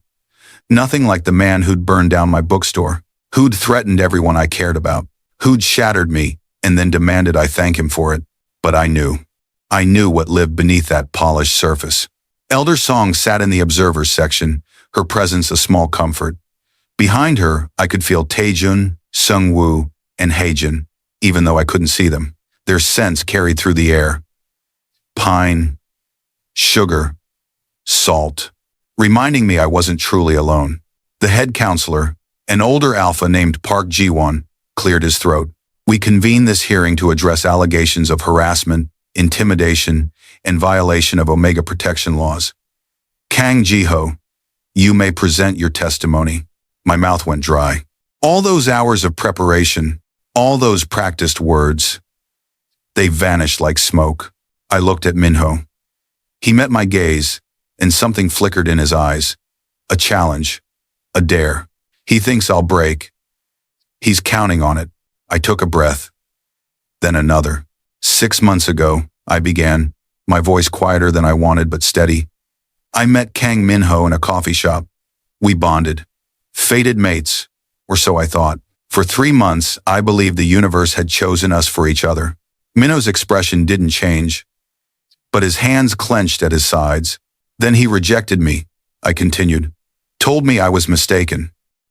Nothing like the man who'd burned down my bookstore, who'd threatened everyone I cared about, who'd shattered me and then demanded I thank him for it. But I knew what lived beneath that polished surface. Elder Song sat in the observers section, her presence a small comfort. Behind her, I could feel Taejun, Sungwoo, and Heijin, even though I couldn't see them. Their scents carried through the air. Pine, sugar, salt, reminding me I wasn't truly alone. The head counselor, an older alpha named Park Ji-won, cleared his throat. We convened this hearing to address allegations of harassment, intimidation, and violation of Omega protection laws. Kang Jiho, you may present your testimony. My mouth went dry. All those hours of preparation, all those practiced words, they vanished like smoke. I looked at Minho. He met my gaze, and something flickered in his eyes. A challenge, a dare. He thinks I'll break. He's counting on it. I took a breath. Then another. 6 months ago, I began, my voice quieter than I wanted but steady. I met Kang Minho in a coffee shop. We bonded. Fated mates, or so I thought. For 3 months, I believed the universe had chosen us for each other. Minho's expression didn't change, but his hands clenched at his sides. Then he rejected me, I continued. Told me I was mistaken,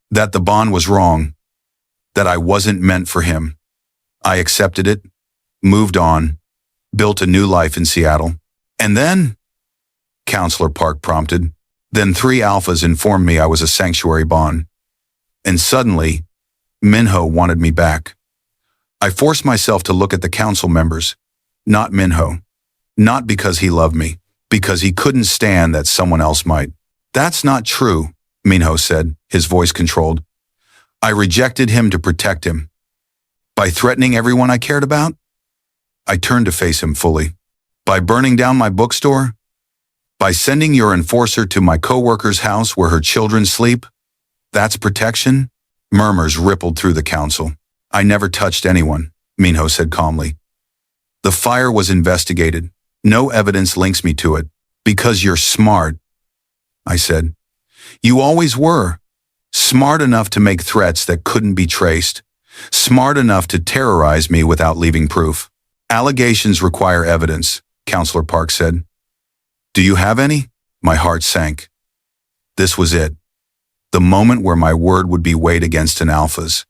that the bond was wrong, that I wasn't meant for him. I accepted it, moved on, built a new life in Seattle. And then, Counselor Park prompted, then 3 alphas informed me I was a sanctuary bond. And suddenly, Minho wanted me back. I forced myself to look at the council members, not Minho. Not because he loved me, because he couldn't stand that someone else might. That's not true, Minho said, his voice controlled. I rejected him to protect him. By threatening everyone I cared about? I turned to face him fully. By burning down my bookstore? By sending your enforcer to my coworker's house where her children sleep? That's protection? Murmurs rippled through the council. I never touched anyone, Minho said calmly. The fire was investigated. No evidence links me to it. Because you're smart, I said. You always were. Smart enough to make threats that couldn't be traced. Smart enough to terrorize me without leaving proof. Allegations require evidence, Counselor Park said. Do you have any? My heart sank. This was it. The moment where my word would be weighed against an alpha's.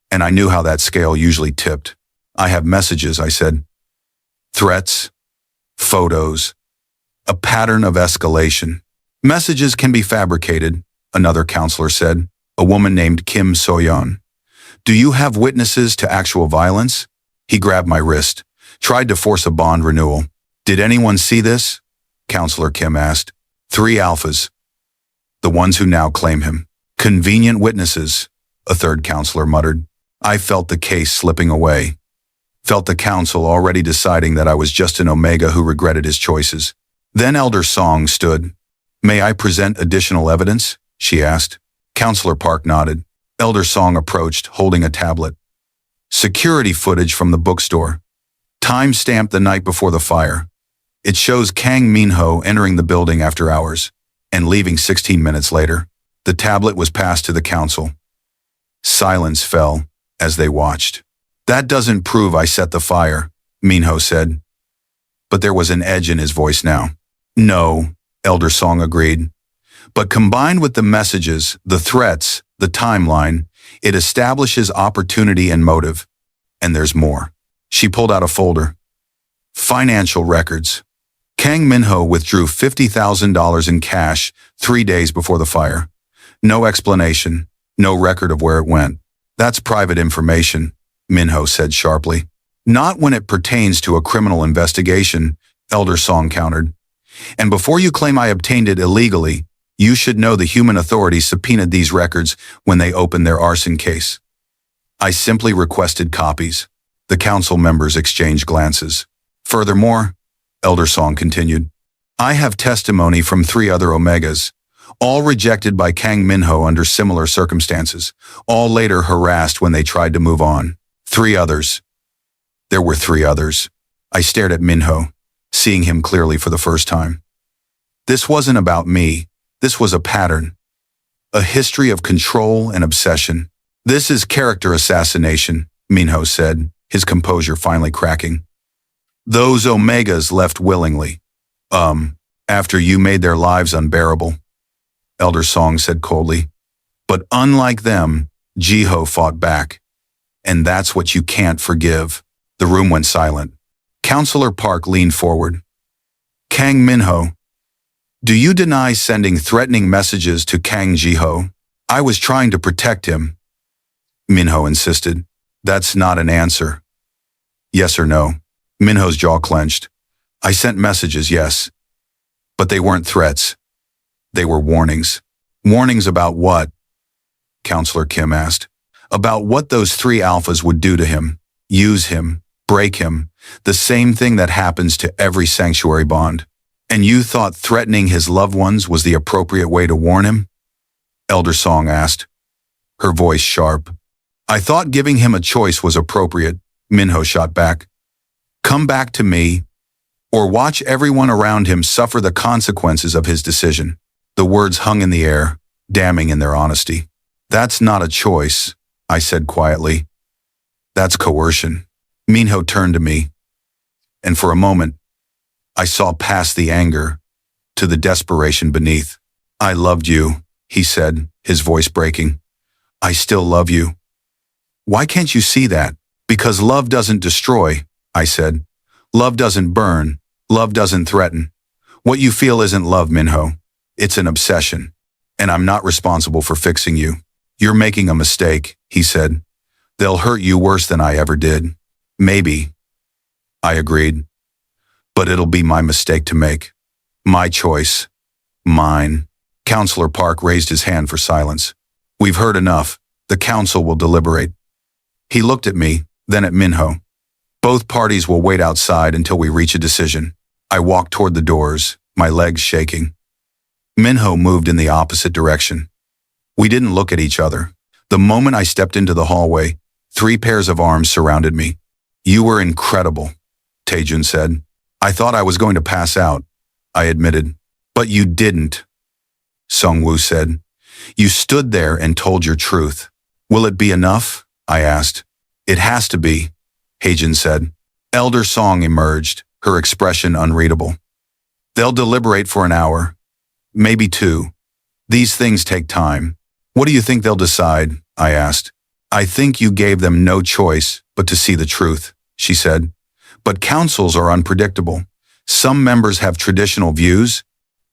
And I knew how that scale usually tipped. I have messages, I said. Threats, photos, a pattern of escalation. Messages can be fabricated, another counselor said, a woman named Kim So-yeon. Do you have witnesses to actual violence? He grabbed my wrist, tried to force a bond renewal. Did anyone see this? Counselor Kim asked. 3 alphas. The ones who now claim him. Convenient witnesses, a third counselor muttered. I felt the case slipping away. Felt the council already deciding that I was just an Omega who regretted his choices. Then Elder Song stood. May I present additional evidence? She asked. Counselor Park nodded. Elder Song approached, holding a tablet. Security footage from the bookstore. Time stamped the night before the fire. It shows Kang Minho entering the building after hours and leaving 16 minutes later. The tablet was passed to the council. Silence fell as they watched. That doesn't prove I set the fire, Minho said. But there was an edge in his voice now. No, Elder Song agreed. But combined with the messages, the threats, the timeline, it establishes opportunity and motive. And there's more. She pulled out a folder. Financial records. Kang Minho withdrew $50,000 in cash 3 days before the fire. No explanation, no record of where it went. That's private information, Minho said sharply. Not when it pertains to a criminal investigation, Elder Song countered. And before you claim I obtained it illegally, you should know the human authorities subpoenaed these records when they opened their arson case. I simply requested copies. The council members exchanged glances. Furthermore, Elder Song continued, I have testimony from 3 other Omegas, all rejected by Kang Minho under similar circumstances, all later harassed when they tried to move on. 3 others. There were 3 others. I stared at Minho, seeing him clearly for the first time. This wasn't about me. This was a pattern. A history of control and obsession. This is character assassination, Minho said, his composure finally cracking. Those Omegas left willingly. After you made their lives unbearable, Elder Song said coldly. But unlike them, Jiho fought back. And that's what you can't forgive. The room went silent. Counselor Park leaned forward. Kang Minho, do you deny sending threatening messages to Kang Jiho? I was trying to protect him. Minho insisted. That's not an answer. Yes or no? Minho's jaw clenched. I sent messages, yes. But they weren't threats. They were warnings. Warnings about what? Counselor Kim asked. About what those 3 alphas would do to him. Use him. Break him. The same thing that happens to every sanctuary bond. And you thought threatening his loved ones was the appropriate way to warn him? Elder Song asked, her voice sharp. I thought giving him a choice was appropriate, Minho shot back. Come back to me, or watch everyone around him suffer the consequences of his decision. The words hung in the air, damning in their honesty. That's not a choice, I said quietly. That's coercion. Minho turned to me, and for a moment, I saw past the anger to the desperation beneath. I loved you, he said, his voice breaking. I still love you. Why can't you see that? Because love doesn't destroy, I said. Love doesn't burn. Love doesn't threaten. What you feel isn't love, Minho. It's an obsession. And I'm not responsible for fixing you. You're making a mistake, he said. They'll hurt you worse than I ever did. Maybe. I agreed. But it'll be my mistake to make. My choice. Mine. Counselor Park raised his hand for silence. We've heard enough. The council will deliberate. He looked at me, then at Minho. Both parties will wait outside until we reach a decision. I walked toward the doors, my legs shaking. Minho moved in the opposite direction. We didn't look at each other. The moment I stepped into the hallway, 3 pairs of arms surrounded me. You were incredible, Taejun said. I thought I was going to pass out, I admitted. But you didn't, Sungwoo said. You stood there and told your truth. Will it be enough? I asked. It has to be, Haejin said. Elder Song emerged, her expression unreadable. They'll deliberate for an hour, maybe 2. These things take time. What do you think they'll decide? I asked. I think you gave them no choice but to see the truth, she said. But councils are unpredictable. Some members have traditional views.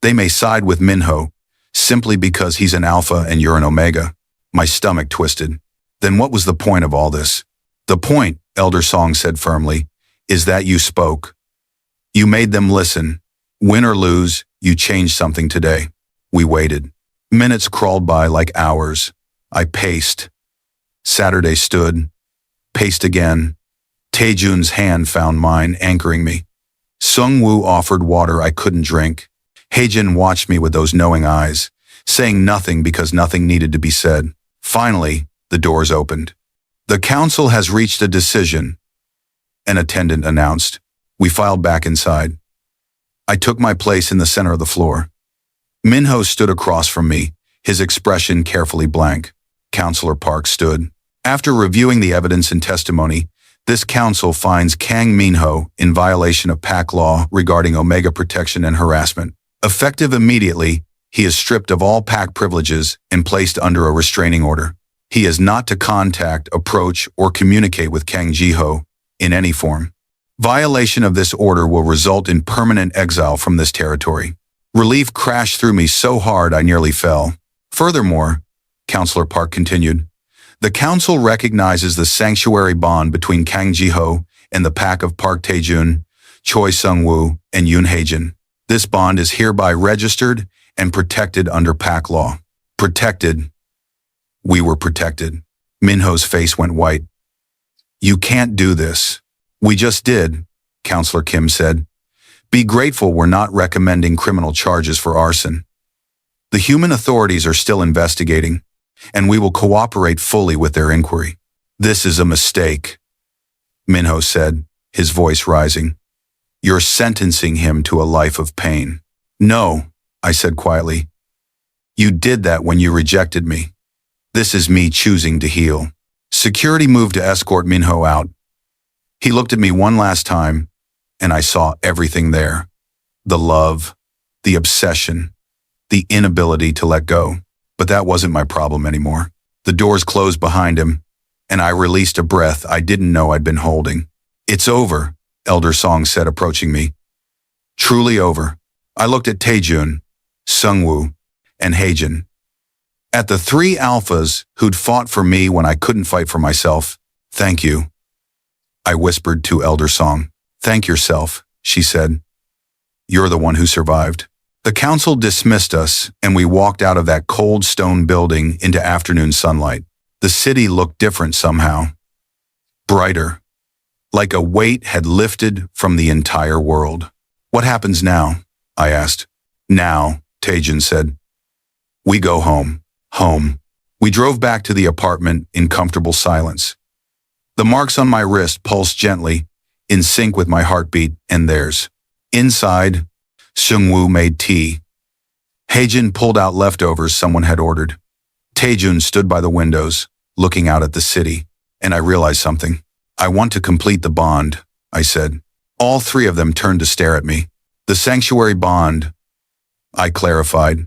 They may side with Minho, simply because he's an alpha and you're an omega. My stomach twisted. Then what was the point of all this? The point, Elder Song said firmly, is that you spoke. You made them listen. Win or lose, you changed something today. We waited. Minutes crawled by like hours. I paced. Saturday stood. Paced again. Taejun's hand found mine, anchoring me. Sungwoo offered water I couldn't drink. Haejin watched me with those knowing eyes, saying nothing because nothing needed to be said. Finally, the doors opened. The council has reached a decision, an attendant announced. We filed back inside. I took my place in the center of the floor. Minho stood across from me, his expression carefully blank. Counselor Park stood. After reviewing the evidence and testimony, this council finds Kang Minho in violation of PAC law regarding Omega protection and harassment. Effective immediately, he is stripped of all PAC privileges and placed under a restraining order. He is not to contact, approach, or communicate with Kang Jiho in any form. Violation of this order will result in permanent exile from this territory. Relief crashed through me so hard I nearly fell. Furthermore, Counselor Park continued, the council recognizes the sanctuary bond between Kang Jiho and the PAC of Park Taejun, Choi Sungwoo, and Yoon Haejin. This bond is hereby registered and protected under PAC law. Protected. We were protected. Minho's face went white. You can't do this. We just did, Counselor Kim said. Be grateful we're not recommending criminal charges for arson. The human authorities are still investigating, and we will cooperate fully with their inquiry. This is a mistake, Minho said, his voice rising. You're sentencing him to a life of pain. No, I said quietly. You did that when you rejected me. This is me choosing to heal. Security moved to escort Minho out. He looked at me one last time, and I saw everything there. The love, the obsession, the inability to let go. But that wasn't my problem anymore. The doors closed behind him, and I released a breath I didn't know I'd been holding. It's over, Elder Song said, approaching me. Truly over. I looked at Taejun, Sungwoo, and Haejin. At the three alphas who'd fought for me when I couldn't fight for myself. Thank you, I whispered to Elder Song. Thank yourself, she said. You're the one who survived. The council dismissed us, and we walked out of that cold stone building into afternoon sunlight. The city looked different somehow. Brighter. Like a weight had lifted from the entire world. What happens now? I asked. Now, Taejun said. We go home. Home. We drove back to the apartment in comfortable silence. The marks on my wrist pulsed gently, in sync with my heartbeat and theirs. Inside, Sungwoo made tea. Haejin pulled out leftovers someone had ordered. Taejun stood by the windows, looking out at the city, and I realized something. I want to complete the bond, I said. All three of them turned to stare at me. The sanctuary bond, I clarified.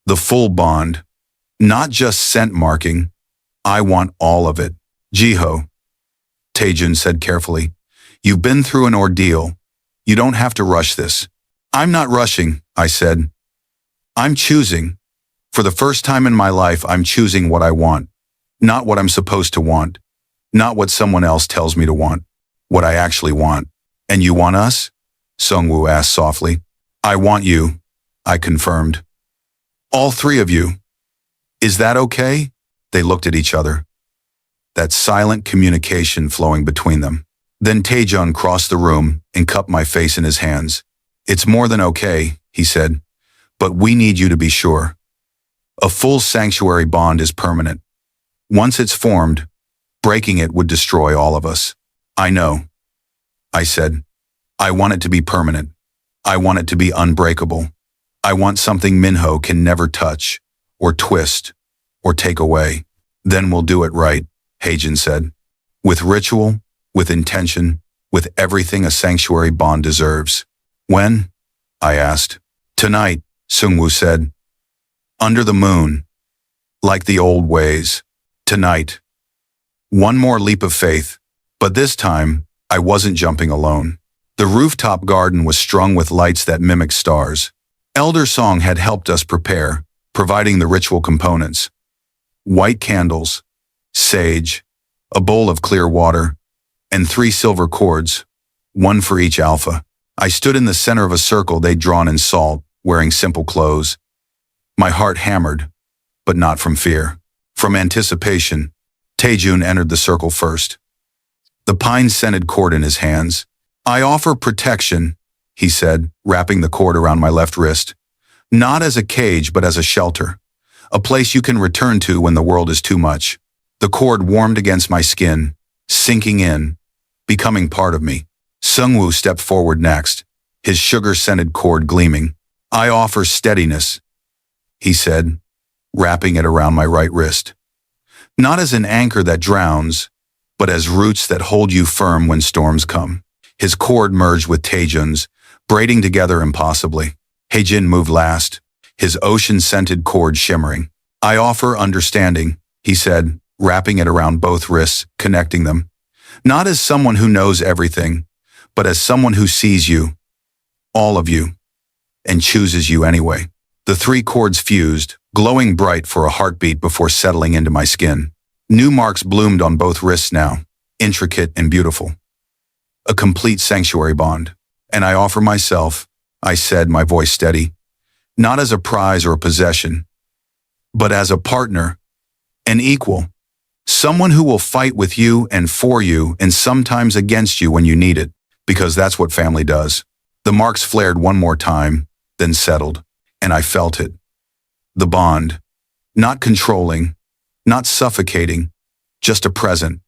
The full bond. Not just scent marking. I want all of it. Jiho, Taejun said carefully. You've been through an ordeal. You don't have to rush this. I'm not rushing, I said. I'm choosing. For the first time in my life, I'm choosing what I want. Not what I'm supposed to want. Not what someone else tells me to want. What I actually want. And you want us? Sungwoo asked softly. I want you, I confirmed. All three of you. Is that okay? They looked at each other. That silent communication flowing between them. Then Taejun crossed the room and cupped my face in his hands. It's more than okay, he said, but we need you to be sure. A full sanctuary bond is permanent. Once it's formed, breaking it would destroy all of us. I know, I said. I want it to be permanent. I want it to be unbreakable. I want something Minho can never touch, or twist, or take away. Then we'll do it right, Haejin said. With ritual, with intention, with everything a sanctuary bond deserves. When? I asked. Tonight, Sungwoo said. Under the moon. Like the old ways. Tonight. One more leap of faith. But this time, I wasn't jumping alone. The rooftop garden was strung with lights that mimicked stars. Elder Song had helped us prepare, providing the ritual components. White candles, sage, a bowl of clear water, and 3 silver cords, one for each alpha. I stood in the center of a circle they'd drawn in salt, wearing simple clothes. My heart hammered, but not from fear. From anticipation, Taejun entered the circle first. The pine-scented cord in his hands. "I offer protection," he said, wrapping the cord around my left wrist. "Not as a cage, but as a shelter. A place you can return to when the world is too much." The cord warmed against my skin, sinking in, becoming part of me. Sungwoo stepped forward next, his sugar-scented cord gleaming. "I offer steadiness," he said, wrapping it around my right wrist. "Not as an anchor that drowns, but as roots that hold you firm when storms come." His cord merged with Taejun's, braiding together impossibly. Haejin moved last, his ocean-scented cord shimmering. "I offer understanding," he said, wrapping it around both wrists, connecting them. "Not as someone who knows everything, but as someone who sees you, all of you, and chooses you anyway." The 3 cords fused, glowing bright for a heartbeat before settling into my skin. New marks bloomed on both wrists now, intricate and beautiful. A complete sanctuary bond. "And I offer myself," I said, my voice steady, "not as a prize or a possession, but as a partner, an equal, someone who will fight with you and for you and sometimes against you when you need it, because that's what family does." The marks flared one more time, then settled, and I felt it. The bond, not controlling, not suffocating, just a present,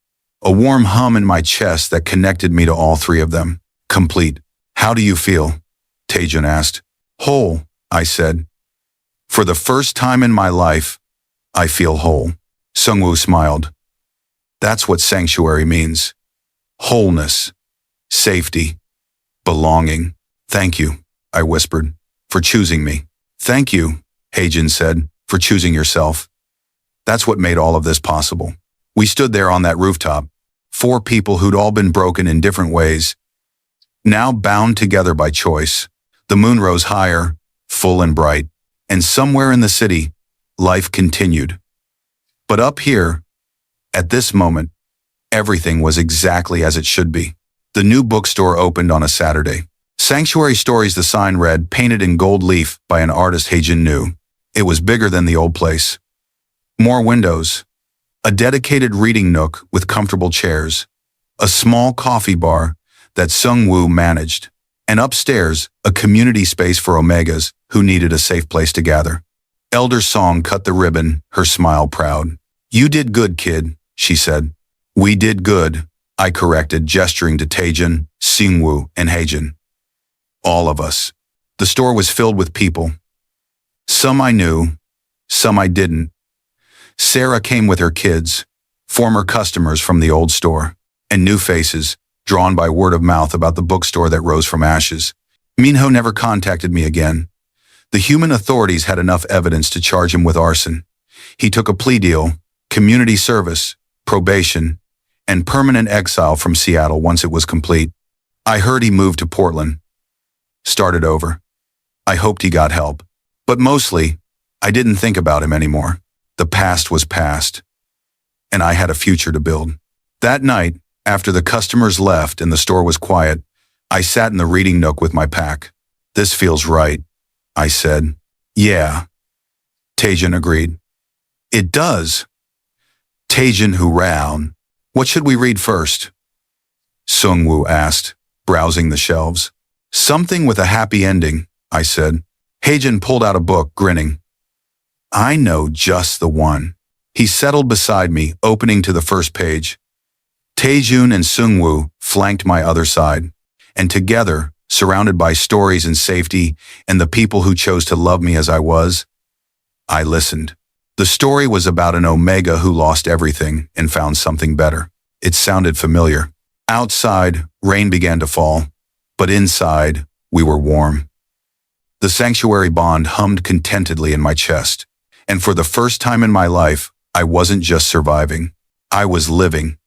a warm hum in my chest that connected me to all 3 of them. Complete. "How do you feel?" Taejun asked. "Whole," I said. "For the first time in my life, I feel whole." Sungwoo smiled. "That's what sanctuary means. Wholeness, safety, belonging." "Thank you," I whispered, "for choosing me." "Thank you," Haejin said, "for choosing yourself. That's what made all of this possible." We stood there on that rooftop, 4 people who'd all been broken in different ways, now bound together by choice. The moon rose higher, full and bright, and somewhere in the city, life continued. But up here, at this moment, everything was exactly as it should be. The new bookstore opened on a Saturday. Sanctuary Stories, the sign read, painted in gold leaf by an artist Haejin knew. It was bigger than the old place. More windows, a dedicated reading nook with comfortable chairs, a small coffee bar that Sungwoo managed, and upstairs, a community space for Omegas who needed a safe place to gather. Elder Song cut the ribbon, her smile proud. "You did good, kid," she said. "We did good," I corrected, gesturing to Taejun, Sungwoo, and Haejin. All of us. The store was filled with people. Some I knew, some I didn't. Sarah came with her kids, former customers from the old store, and new faces, drawn by word of mouth about the bookstore that rose from ashes. Minho never contacted me again. The human authorities had enough evidence to charge him with arson. He took a plea deal, community service, probation, and permanent exile from Seattle once it was complete. I heard he moved to Portland. Started over. I hoped he got help. But mostly, I didn't think about him anymore. The past was past, and I had a future to build. That night, after the customers left and the store was quiet, I sat in the reading nook with my pack. "This feels right," I said. "Yeah," Taejun agreed. "It does." Taejun hurrahed. "What should we read first?" Sungwoo asked, browsing the shelves. "Something with a happy ending," I said. Haejin pulled out a book, grinning. "I know just the one." He settled beside me, opening to the first page. Taejun and Sungwoo flanked my other side, and together, surrounded by stories and safety and the people who chose to love me as I was, I listened. The story was about an Omega who lost everything and found something better. It sounded familiar. Outside, rain began to fall, but inside, we were warm. The sanctuary bond hummed contentedly in my chest, and for the first time in my life, I wasn't just surviving. I was living.